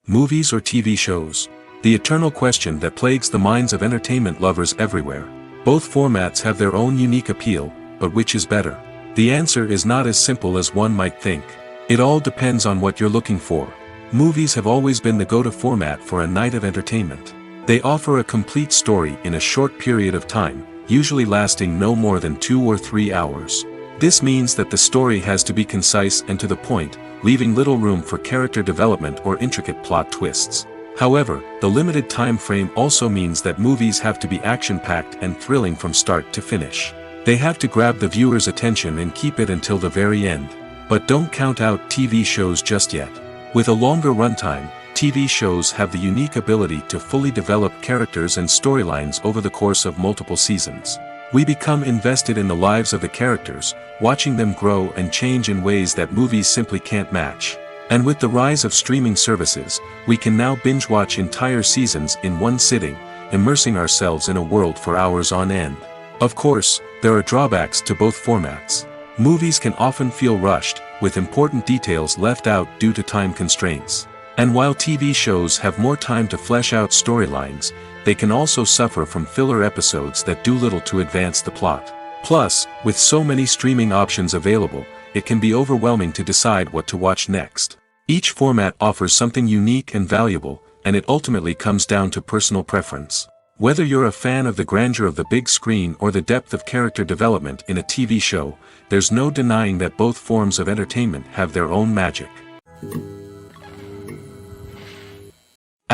Movies or TV shows? The eternal question that plagues the minds of entertainment lovers everywhere. Both formats have their own unique appeal, but which is better? The answer is not as simple as one might think. It all depends on what you're looking for. Movies have always been the go-to format for a night of entertainment. They offer a complete story in a short period of time, usually lasting no more than 2 or 3 hours. This means that the story has to be concise and to the point, leaving little room for character development or intricate plot twists. However, the limited time frame also means that movies have to be action-packed and thrilling from start to finish. They have to grab the viewer's attention and keep it until the very end. But don't count out TV shows just yet. With a longer runtime, TV shows have the unique ability to fully develop characters and storylines over the course of multiple seasons. We become invested in the lives of the characters, watching them grow and change in ways that movies simply can't match. And with the rise of streaming services, we can now binge-watch entire seasons in one sitting, immersing ourselves in a world for hours on end. Of course, there are drawbacks to both formats. Movies can often feel rushed, with important details left out due to time constraints. And while TV shows have more time to flesh out storylines, they can also suffer from filler episodes that do little to advance the plot. Plus, with so many streaming options available, it can be overwhelming to decide what to watch next. Each format offers something unique and valuable, and it ultimately comes down to personal preference. Whether you're a fan of the grandeur of the big screen or the depth of character development in a TV show, there's no denying that both forms of entertainment have their own magic.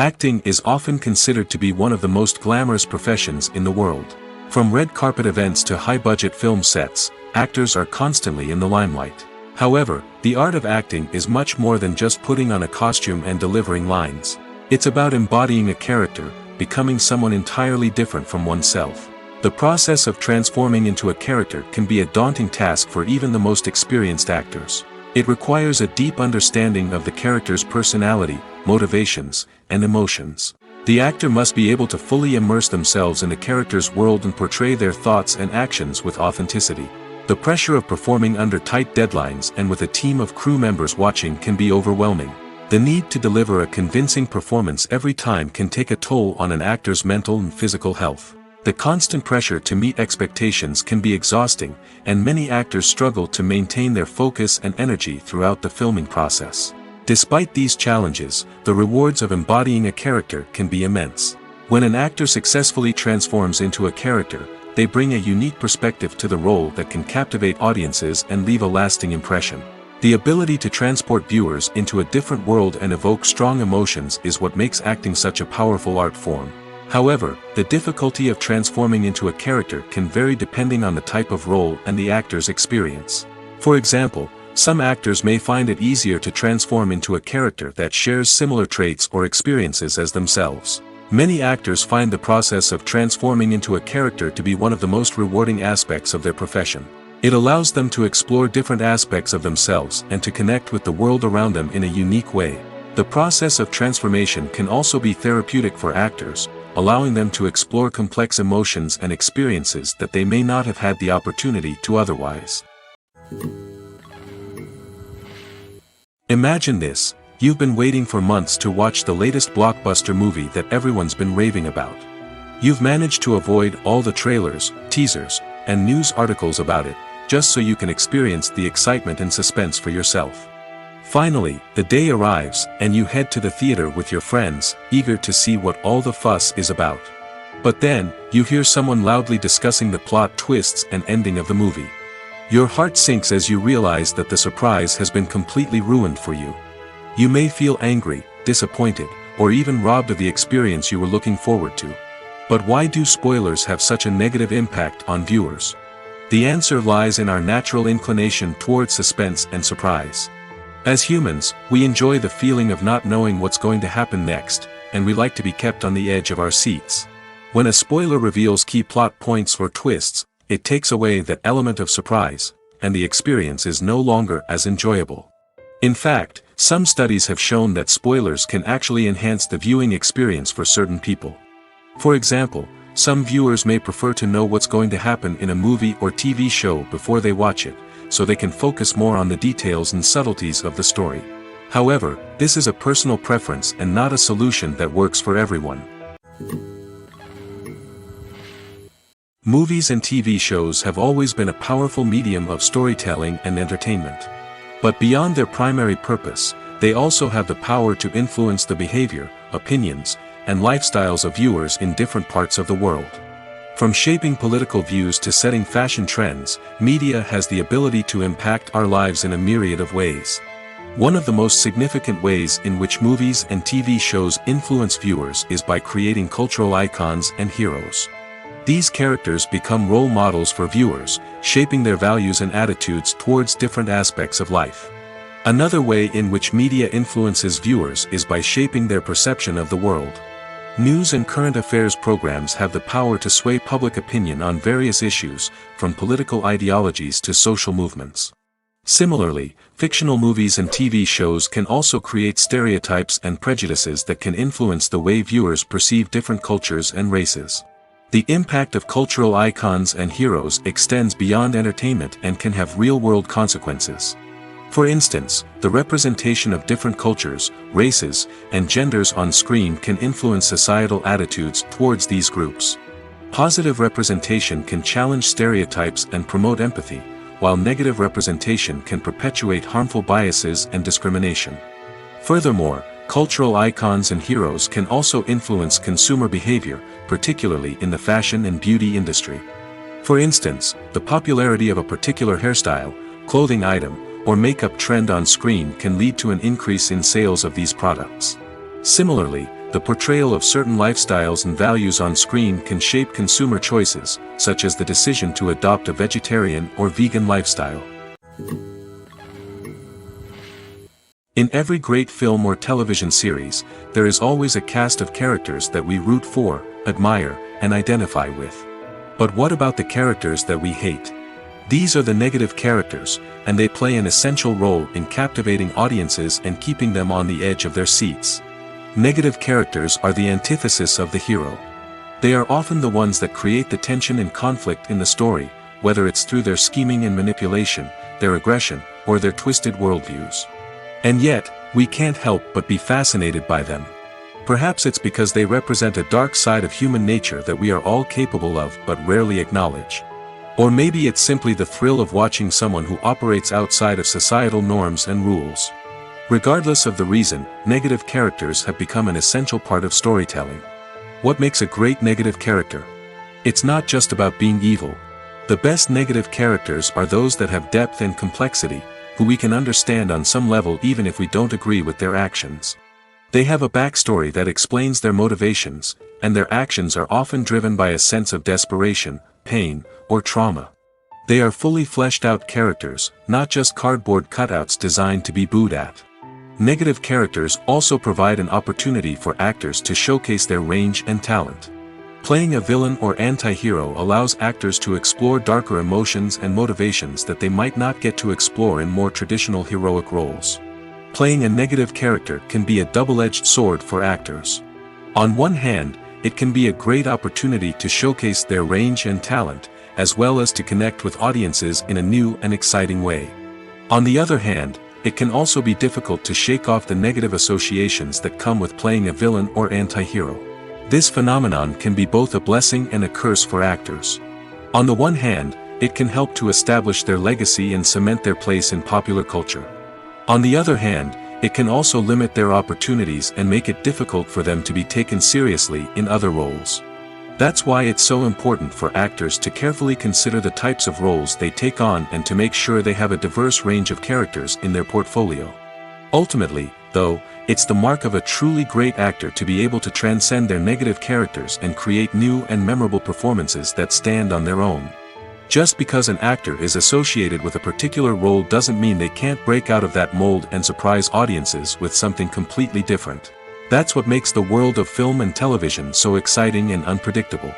Acting is often considered to be one of the most glamorous professions in the world. From red carpet events to high-budget film sets, actors are constantly in the limelight. However, the art of acting is much more than just putting on a costume and delivering lines. It's about embodying a character, becoming someone entirely different from oneself. The process of transforming into a character can be a daunting task for even the most experienced actors. It requires a deep understanding of the character's personality, motivations, and emotions. The actor must be able to fully immerse themselves in the character's world and portray their thoughts and actions with authenticity. The pressure of performing under tight deadlines and with a team of crew members watching can be overwhelming. The need to deliver a convincing performance every time can take a toll on an actor's mental and physical health. The constant pressure to meet expectations can be exhausting, and many actors struggle to maintain their focus and energy throughout the filming process. Despite these challenges, the rewards of embodying a character can be immense. When an actor successfully transforms into a character, they bring a unique perspective to the role that can captivate audiences and leave a lasting impression. The ability to transport viewers into a different world and evoke strong emotions is what makes acting such a powerful art form. However, the difficulty of transforming into a character can vary depending on the type of role and the actor's experience. For example, some actors may find it easier to transform into a character that shares similar traits or experiences as themselves. Many actors find the process of transforming into a character to be one of the most rewarding aspects of their profession. It allows them to explore different aspects of themselves and to connect with the world around them in a unique way. The process of transformation can also be therapeutic for actors, allowing them to explore complex emotions and experiences that they may not have had the opportunity to otherwise. Imagine this. You've been waiting for months to watch the latest blockbuster movie that everyone's been raving about. You've managed to avoid all the trailers, teasers, and news articles about it, just so you can experience the excitement and suspense for yourself. Finally, the day arrives, and you head to the theater with your friends, eager to see what all the fuss is about. But then, you hear someone loudly discussing the plot twists and ending of the movie. Your heart sinks as you realize that the surprise has been completely ruined for you. You may feel angry, disappointed, or even robbed of the experience you were looking forward to. But why do spoilers have such a negative impact on viewers? The answer lies in our natural inclination towards suspense and surprise. As humans, we enjoy the feeling of not knowing what's going to happen next, and we like to be kept on the edge of our seats. When a spoiler reveals key plot points or twists, it takes away that element of surprise, and the experience is no longer as enjoyable. In fact, some studies have shown that spoilers can actually enhance the viewing experience for certain people. For example, some viewers may prefer to know what's going to happen in a movie or TV show before they watch it, so they can focus more on the details and subtleties of the story. However, this is a personal preference and not a solution that works for everyone. Movies and TV shows have always been a powerful medium of storytelling and entertainment. But beyond their primary purpose, they also have the power to influence the behavior, opinions, and lifestyles of viewers in different parts of the world. From shaping political views to setting fashion trends, media has the ability to impact our lives in a myriad of ways. One of the most significant ways in which movies and TV shows influence viewers is by creating cultural icons and heroes. These characters become role models for viewers, shaping their values and attitudes towards different aspects of life. Another way in which media influences viewers is by shaping their perception of the world. News and current affairs programs have the power to sway public opinion on various issues, from political ideologies to social movements. Similarly, fictional movies and TV shows can also create stereotypes and prejudices that can influence the way viewers perceive different cultures and races. The impact of cultural icons and heroes extends beyond entertainment and can have real-world consequences. For instance, the representation of different cultures, races, and genders on screen can influence societal attitudes towards these groups. Positive representation can challenge stereotypes and promote empathy, while negative representation can perpetuate harmful biases and discrimination. Furthermore, cultural icons and heroes can also influence consumer behavior, particularly in the fashion and beauty industry. For instance, the popularity of a particular hairstyle, clothing item, or makeup trend on screen can lead to an increase in sales of these products. Similarly, The portrayal of certain lifestyles and values on screen can shape consumer choices, such as the decision to adopt a vegetarian or vegan lifestyle. In every great film or television series, there is always a cast of characters that we root for, admire, and identify with. But what about the characters that we hate? These are the negative characters, and they play an essential role in captivating audiences and keeping them on the edge of their seats. Negative characters are the antithesis of the hero. They are often the ones that create the tension and conflict in the story, whether it's through their scheming and manipulation, their aggression, or their twisted worldviews. And yet, we can't help but be fascinated by them. Perhaps it's because they represent a dark side of human nature that we are all capable of but rarely acknowledge. Or maybe it's simply the thrill of watching someone who operates outside of societal norms and rules. Regardless of the reason, negative characters have become an essential part of storytelling. What makes a great negative character? It's not just about being evil. The best negative characters are those that have depth and complexity, who we can understand on some level even if we don't agree with their actions. They have a backstory that explains their motivations, and their actions are often driven by a sense of desperation, pain, or trauma. They are fully fleshed out characters, not just cardboard cutouts designed to be booed at. Negative characters also provide an opportunity for actors to showcase their range and talent. Playing a villain or anti-hero allows actors to explore darker emotions and motivations that they might not get to explore in more traditional heroic roles. Playing a negative character can be a double-edged sword for actors. On one hand, it can be a great opportunity to showcase their range and talent, as well as to connect with audiences in a new and exciting way. On the other hand, it can also be difficult to shake off the negative associations that come with playing a villain or anti-hero. This phenomenon can be both a blessing and a curse for actors. On the one hand, it can help to establish their legacy and cement their place in popular culture. On the other hand, it can also limit their opportunities and make it difficult for them to be taken seriously in other roles. That's why it's so important for actors to carefully consider the types of roles they take on and to make sure they have a diverse range of characters in their portfolio. Ultimately, though, it's the mark of a truly great actor to be able to transcend their negative characters and create new and memorable performances that stand on their own. Just because an actor is associated with a particular role doesn't mean they can't break out of that mold and surprise audiences with something completely different. That's what makes the world of film and television so exciting and unpredictable.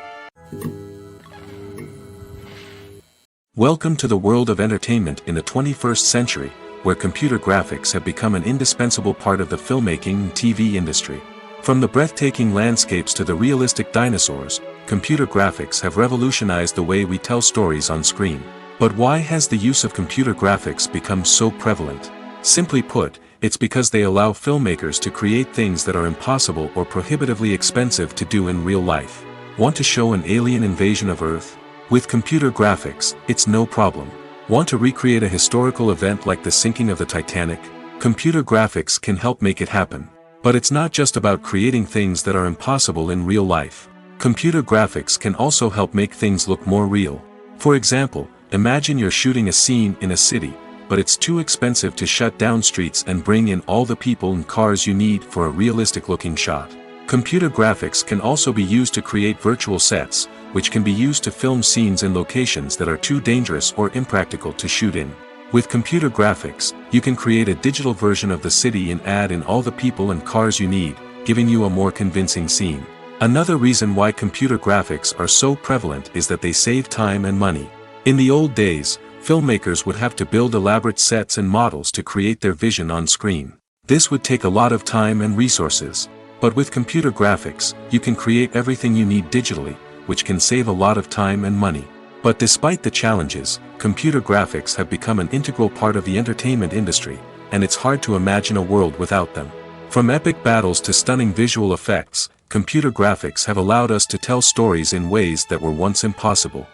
Welcome to the world of entertainment in the 21st century, where computer graphics have become an indispensable part of the filmmaking and TV industry. From the breathtaking landscapes to the realistic dinosaurs, computer graphics have revolutionized the way we tell stories on screen. But why has the use of computer graphics become so prevalent? Simply put, it's because they allow filmmakers to create things that are impossible or prohibitively expensive to do in real life. Want to show an alien invasion of Earth? With computer graphics, it's no problem. Want to recreate a historical event like the sinking of the Titanic? Computer graphics can help make it happen. But it's not just about creating things that are impossible in real life. Computer graphics can also help make things look more real. For example, imagine you're shooting a scene in a city, but it's too expensive to shut down streets and bring in all the people and cars you need for a realistic-looking shot. Computer graphics can also be used to create virtual sets, which can be used to film scenes in locations that are too dangerous or impractical to shoot in. With computer graphics, you can create a digital version of the city and add in all the people and cars you need, giving you a more convincing scene. Another reason why computer graphics are so prevalent is that they save time and money. In the old days, filmmakers would have to build elaborate sets and models to create their vision on screen. This would take a lot of time and resources. But with computer graphics, you can create everything you need digitally, which can save a lot of time and money. But despite the challenges, computer graphics have become an integral part of the entertainment industry, and it's hard to imagine a world without them. From epic battles to stunning visual effects, computer graphics have allowed us to tell stories in ways that were once impossible.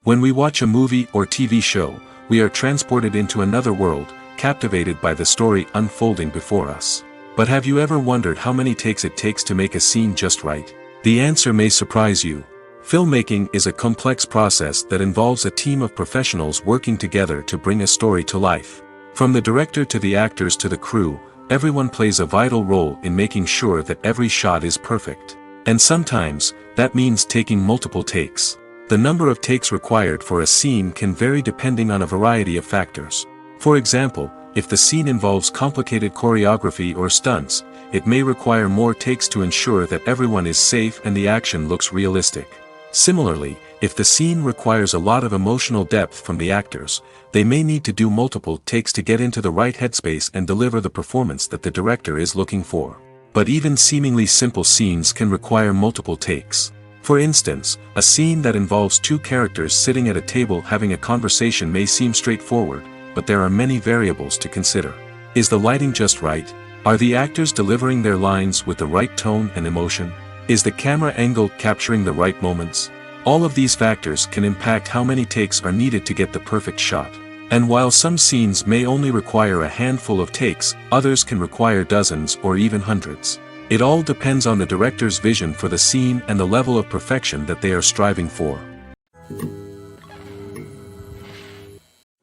When we watch a movie or TV show, we are transported into another world, captivated by the story unfolding before us. But have you ever wondered how many takes it takes to make a scene just right? The answer may surprise you. Filmmaking is a complex process that involves a team of professionals working together to bring a story to life. From the director to the actors to the crew, everyone plays a vital role in making sure that every shot is perfect. And sometimes, that means taking multiple takes. The number of takes required for a scene can vary depending on a variety of factors. For example, if the scene involves complicated choreography or stunts, it may require more takes to ensure that everyone is safe and the action looks realistic. Similarly, if the scene requires a lot of emotional depth from the actors, they may need to do multiple takes to get into the right headspace and deliver the performance that the director is looking for. But even seemingly simple scenes can require multiple takes. For instance, a scene that involves two characters sitting at a table having a conversation may seem straightforward, but there are many variables to consider. Is the lighting just right? Are the actors delivering their lines with the right tone and emotion? Is the camera angle capturing the right moments? All of these factors can impact how many takes are needed to get the perfect shot. And while some scenes may only require a handful of takes, others can require dozens or even hundreds. It all depends on the director's vision for the scene and the level of perfection that they are striving for.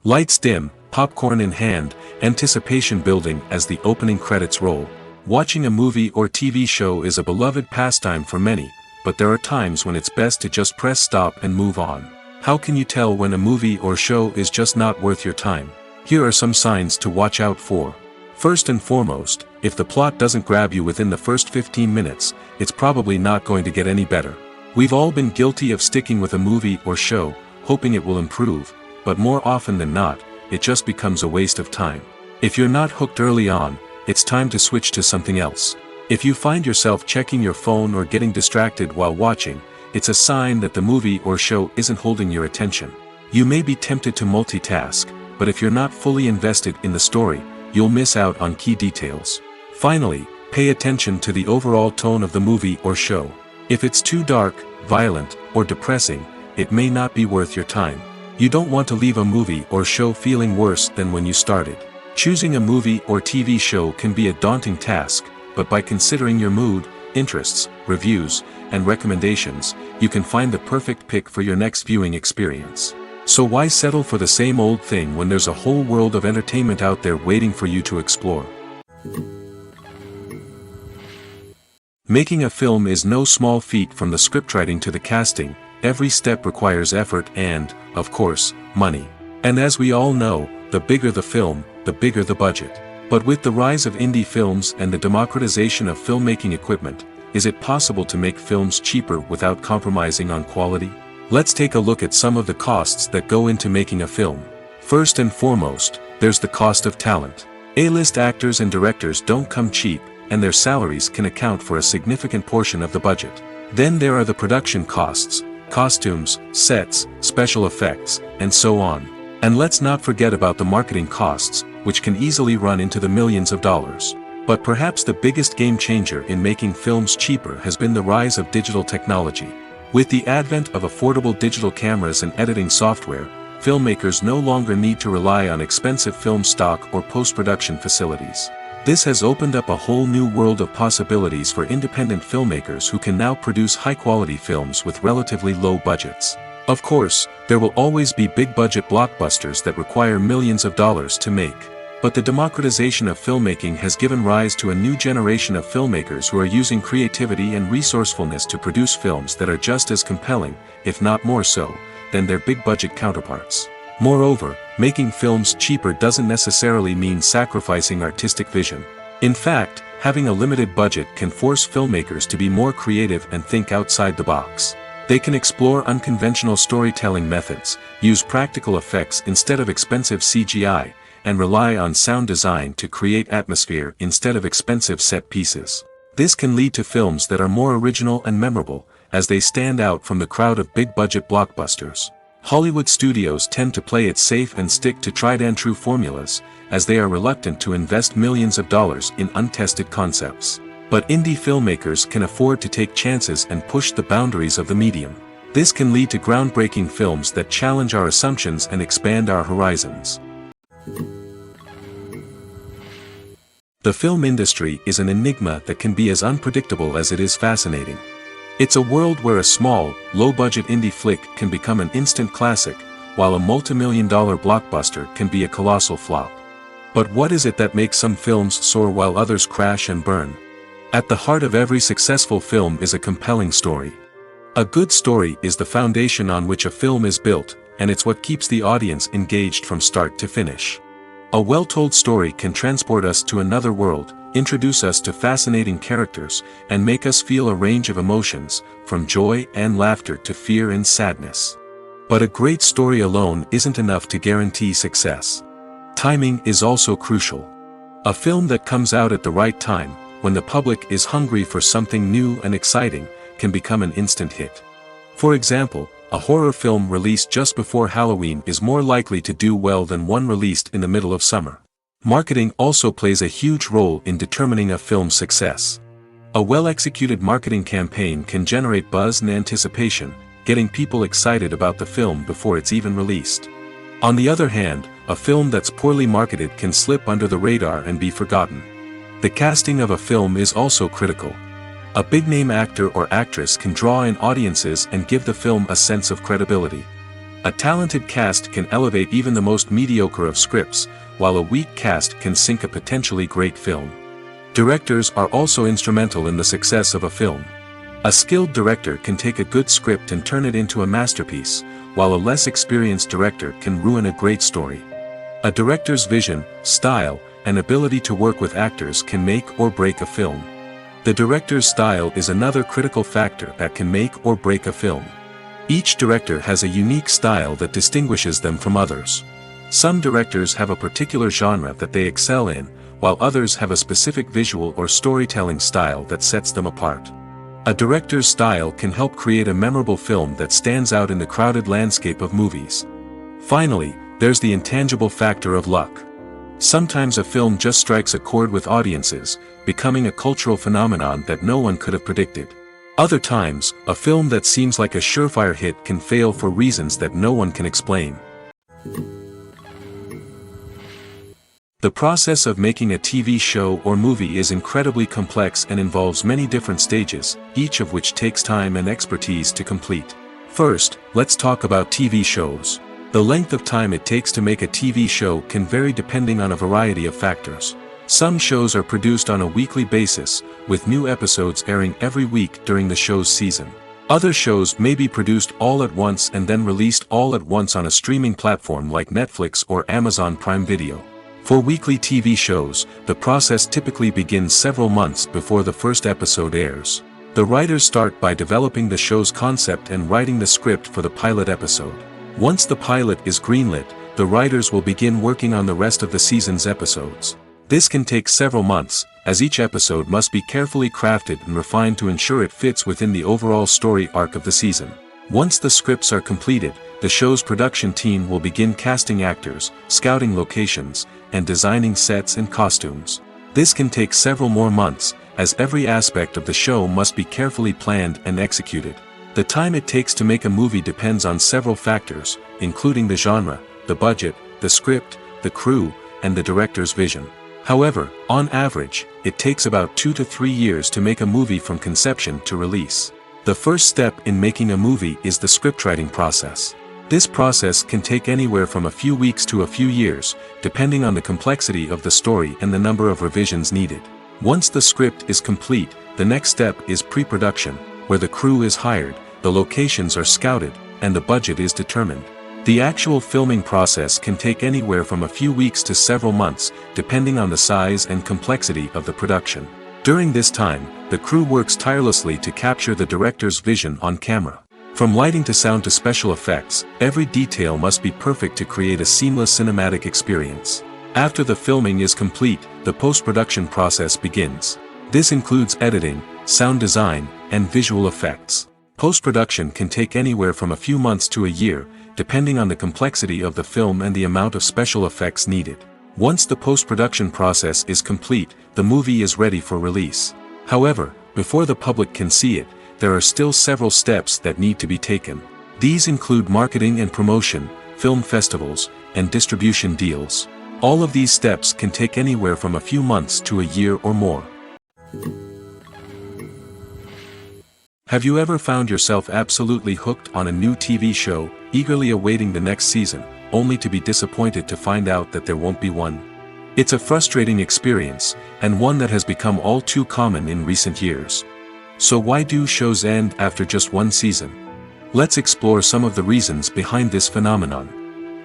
Lights dim, popcorn in hand, anticipation building as the opening credits roll. Watching a movie or TV show is a beloved pastime for many, but there are times when it's best to just press stop and move on. How can you tell when a movie or show is just not worth your time? Here are some signs to watch out for. First and foremost, if the plot doesn't grab you within the first 15 minutes, it's probably not going to get any better. We've all been guilty of sticking with a movie or show, hoping it will improve, but more often than not, it just becomes a waste of time. If you're not hooked early on, it's time to switch to something else. If you find yourself checking your phone or getting distracted while watching, it's a sign that the movie or show isn't holding your attention. You may be tempted to multitask, but if you're not fully invested in the story, you'll miss out on key details. Finally, pay attention to the overall tone of the movie or show. If it's too dark, violent, or depressing, it may not be worth your time. You don't want to leave a movie or show feeling worse than when you started. Choosing a movie or TV show can be a daunting task, but by considering your mood, interests, reviews, and recommendations, you can find the perfect pick for your next viewing experience. So why settle for the same old thing when there's a whole world of entertainment out there waiting for you to explore? Making a film is no small feat. From the scriptwriting to the casting, every step requires effort and, of course, money. And as we all know, the bigger the film, the bigger the budget. But with the rise of indie films and the democratization of filmmaking equipment, is it possible to make films cheaper without compromising on quality? Let's take a look at some of the costs that go into making a film. First and foremost, there's the cost of talent. A-list actors and directors don't come cheap, and their salaries can account for a significant portion of the budget. Then there are the production costs, costumes, sets, special effects, and so on. And let's not forget about the marketing costs, which can easily run into the millions of dollars. But perhaps the biggest game changer in making films cheaper has been the rise of digital technology. With the advent of affordable digital cameras and editing software, filmmakers no longer need to rely on expensive film stock or post-production facilities. This has opened up a whole new world of possibilities for independent filmmakers who can now produce high-quality films with relatively low budgets. Of course, there will always be big-budget blockbusters that require millions of dollars to make. But the democratization of filmmaking has given rise to a new generation of filmmakers who are using creativity and resourcefulness to produce films that are just as compelling, if not more so, than their big-budget counterparts. Moreover, making films cheaper doesn't necessarily mean sacrificing artistic vision. In fact, having a limited budget can force filmmakers to be more creative and think outside the box. They can explore unconventional storytelling methods, use practical effects instead of expensive CGI, and rely on sound design to create atmosphere instead of expensive set pieces. This can lead to films that are more original and memorable, as they stand out from the crowd of big-budget blockbusters. Hollywood studios tend to play it safe and stick to tried-and-true formulas, as they are reluctant to invest millions of dollars in untested concepts. But indie filmmakers can afford to take chances and push the boundaries of the medium. This can lead to groundbreaking films that challenge our assumptions and expand our horizons. The film industry is an enigma that can be as unpredictable as it is fascinating. It's a world where a small, low-budget indie flick can become an instant classic, while a multi-million-dollar blockbuster can be a colossal flop. But what is it that makes some films soar while others crash and burn? At the heart of every successful film is a compelling story. A good story is the foundation on which a film is built, and it's what keeps the audience engaged from start to finish. A well-told story can transport us to another world, introduce us to fascinating characters, and make us feel a range of emotions, from joy and laughter to fear and sadness. But a great story alone isn't enough to guarantee success. Timing is also crucial. A film that comes out at the right time, when the public is hungry for something new and exciting, can become an instant hit. For example, a horror film released just before Halloween is more likely to do well than one released in the middle of summer. Marketing also plays a huge role in determining a film's success. A well-executed marketing campaign can generate buzz and anticipation, getting people excited about the film before it's even released. On the other hand, a film that's poorly marketed can slip under the radar and be forgotten. The casting of a film is also critical. A big-name actor or actress can draw in audiences and give the film a sense of credibility. A talented cast can elevate even the most mediocre of scripts, while a weak cast can sink a potentially great film. Directors are also instrumental in the success of a film. A skilled director can take a good script and turn it into a masterpiece, while a less experienced director can ruin a great story. A director's vision, style, and ability to work with actors can make or break a film. The director's style is another critical factor that can make or break a film. Each director has a unique style that distinguishes them from others. Some directors have a particular genre that they excel in, while others have a specific visual or storytelling style that sets them apart. A director's style can help create a memorable film that stands out in the crowded landscape of movies. Finally, there's the intangible factor of luck. Sometimes a film just strikes a chord with audiences, becoming a cultural phenomenon that no one could have predicted. Other times, a film that seems like a surefire hit can fail for reasons that no one can explain. The process of making a TV show or movie is incredibly complex and involves many different stages, each of which takes time and expertise to complete. First, let's talk about TV shows. The length of time it takes to make a TV show can vary depending on a variety of factors. Some shows are produced on a weekly basis, with new episodes airing every week during the show's season. Other shows may be produced all at once and then released all at once on a streaming platform like Netflix or Amazon Prime Video. For weekly TV shows, the process typically begins several months before the first episode airs. The writers start by developing the show's concept and writing the script for the pilot episode. Once the pilot is greenlit, the writers will begin working on the rest of the season's episodes. This can take several months, as each episode must be carefully crafted and refined to ensure it fits within the overall story arc of the season. Once the scripts are completed, the show's production team will begin casting actors, scouting locations, and designing sets and costumes. This can take several more months, as every aspect of the show must be carefully planned and executed. The time it takes to make a movie depends on several factors, including the genre, the budget, the script, the crew, and the director's vision. However, on average, it takes about 2 to 3 years to make a movie from conception to release. The first step in making a movie is the scriptwriting process. This process can take anywhere from a few weeks to a few years, depending on the complexity of the story and the number of revisions needed. Once the script is complete, the next step is pre-production, where the crew is hired, the locations are scouted, and the budget is determined. The actual filming process can take anywhere from a few weeks to several months, depending on the size and complexity of the production. During this time, the crew works tirelessly to capture the director's vision on camera. From lighting to sound to special effects, every detail must be perfect to create a seamless cinematic experience. After the filming is complete, the post-production process begins. This includes editing, sound design, and visual effects. Post-production can take anywhere from a few months to a year, depending on the complexity of the film and the amount of special effects needed. Once the post-production process is complete, the movie is ready for release. However, before the public can see it, there are still several steps that need to be taken. These include marketing and promotion, film festivals, and distribution deals. All of these steps can take anywhere from a few months to a year or more. Have you ever found yourself absolutely hooked on a new TV show, eagerly awaiting the next season, only to be disappointed to find out that there won't be one? It's a frustrating experience, and one that has become all too common in recent years. So why do shows end after just one season? Let's explore some of the reasons behind this phenomenon.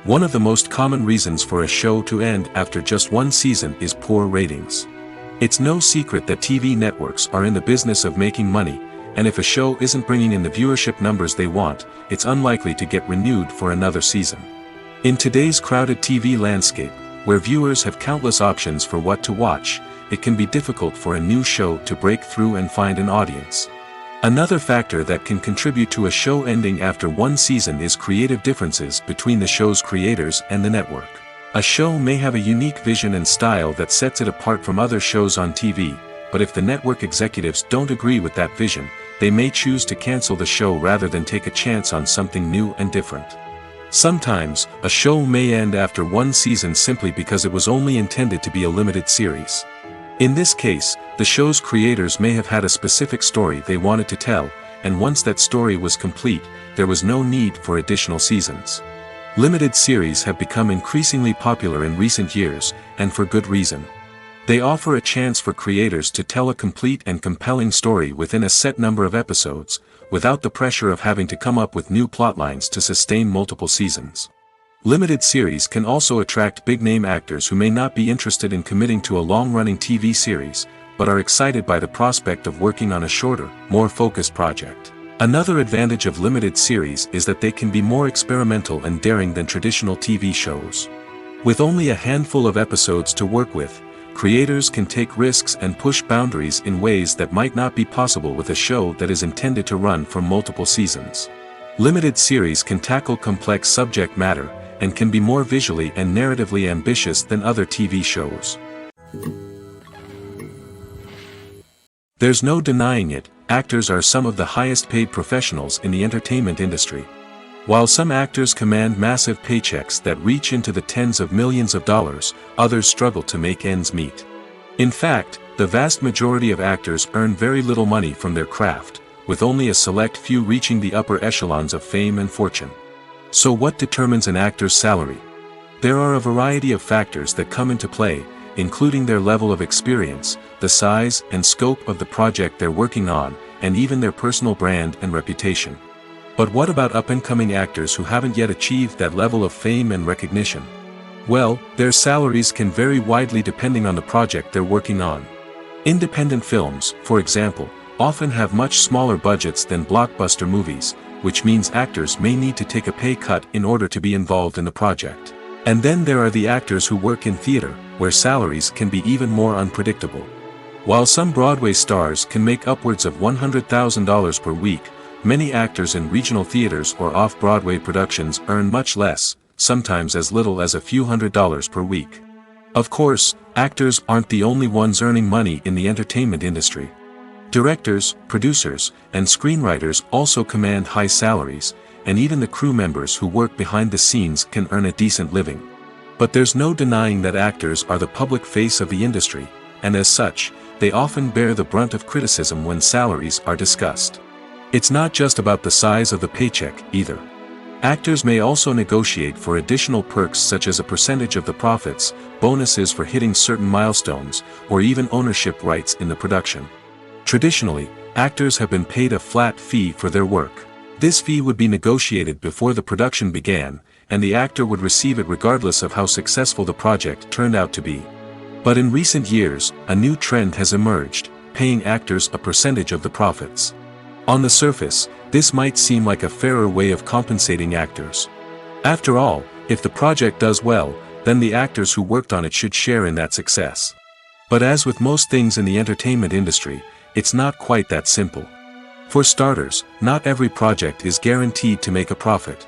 One of the most common reasons for a show to end after just one season is poor ratings. It's no secret that TV networks are in the business of making money, and if a show isn't bringing in the viewership numbers they want, it's unlikely to get renewed for another season. In today's crowded TV landscape, where viewers have countless options for what to watch, it can be difficult for a new show to break through and find an audience. Another factor that can contribute to a show ending after one season is creative differences between the show's creators and the network. A show may have a unique vision and style that sets it apart from other shows on TV, but if the network executives don't agree with that vision, they may choose to cancel the show rather than take a chance on something new and different. Sometimes, a show may end after one season simply because it was only intended to be a limited series. In this case, the show's creators may have had a specific story they wanted to tell, and once that story was complete, there was no need for additional seasons. Limited series have become increasingly popular in recent years, and for good reason. They offer a chance for creators to tell a complete and compelling story within a set number of episodes, without the pressure of having to come up with new plotlines to sustain multiple seasons. Limited series can also attract big-name actors who may not be interested in committing to a long-running TV series, but are excited by the prospect of working on a shorter, more focused project. Another advantage of limited series is that they can be more experimental and daring than traditional TV shows. With only a handful of episodes to work with, creators can take risks and push boundaries in ways that might not be possible with a show that is intended to run for multiple seasons. Limited series can tackle complex subject matter, and can be more visually and narratively ambitious than other TV shows. There's no denying it, actors are some of the highest paid professionals in the entertainment industry. While some actors command massive paychecks that reach into the tens of millions of dollars, others struggle to make ends meet. In fact, the vast majority of actors earn very little money from their craft, with only a select few reaching the upper echelons of fame and fortune. So what determines an actor's salary? There are a variety of factors that come into play, including their level of experience, the size and scope of the project they're working on, and even their personal brand and reputation. But what about up-and-coming actors who haven't yet achieved that level of fame and recognition? Well, their salaries can vary widely depending on the project they're working on. Independent films, for example, often have much smaller budgets than blockbuster movies, which means actors may need to take a pay cut in order to be involved in the project. And then there are the actors who work in theater, where salaries can be even more unpredictable. While some Broadway stars can make upwards of $100,000 per week, many actors in regional theaters or off-Broadway productions earn much less, sometimes as little as a few $100s per week. Of course, actors aren't the only ones earning money in the entertainment industry. Directors, producers, and screenwriters also command high salaries, and even the crew members who work behind the scenes can earn a decent living. But there's no denying that actors are the public face of the industry, and as such, they often bear the brunt of criticism when salaries are discussed. It's not just about the size of the paycheck, either. Actors may also negotiate for additional perks such as a percentage of the profits, bonuses for hitting certain milestones, or even ownership rights in the production. Traditionally, actors have been paid a flat fee for their work. This fee would be negotiated before the production began, and the actor would receive it regardless of how successful the project turned out to be. But in recent years, a new trend has emerged, paying actors a percentage of the profits. On the surface, this might seem like a fairer way of compensating actors. After all, if the project does well, then the actors who worked on it should share in that success. But as with most things in the entertainment industry, it's not quite that simple. For starters, not every project is guaranteed to make a profit.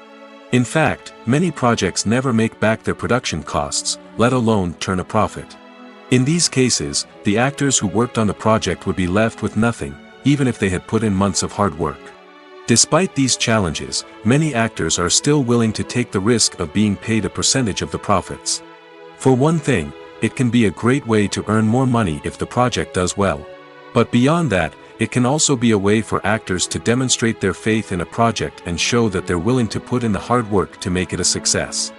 In fact, many projects never make back their production costs, let alone turn a profit. In these cases, the actors who worked on the project would be left with nothing, even if they had put in months of hard work. Despite these challenges, many actors are still willing to take the risk of being paid a percentage of the profits. For one thing, it can be a great way to earn more money if the project does well. But beyond that, it can also be a way for actors to demonstrate their faith in a project and show that they're willing to put in the hard work to make it a success.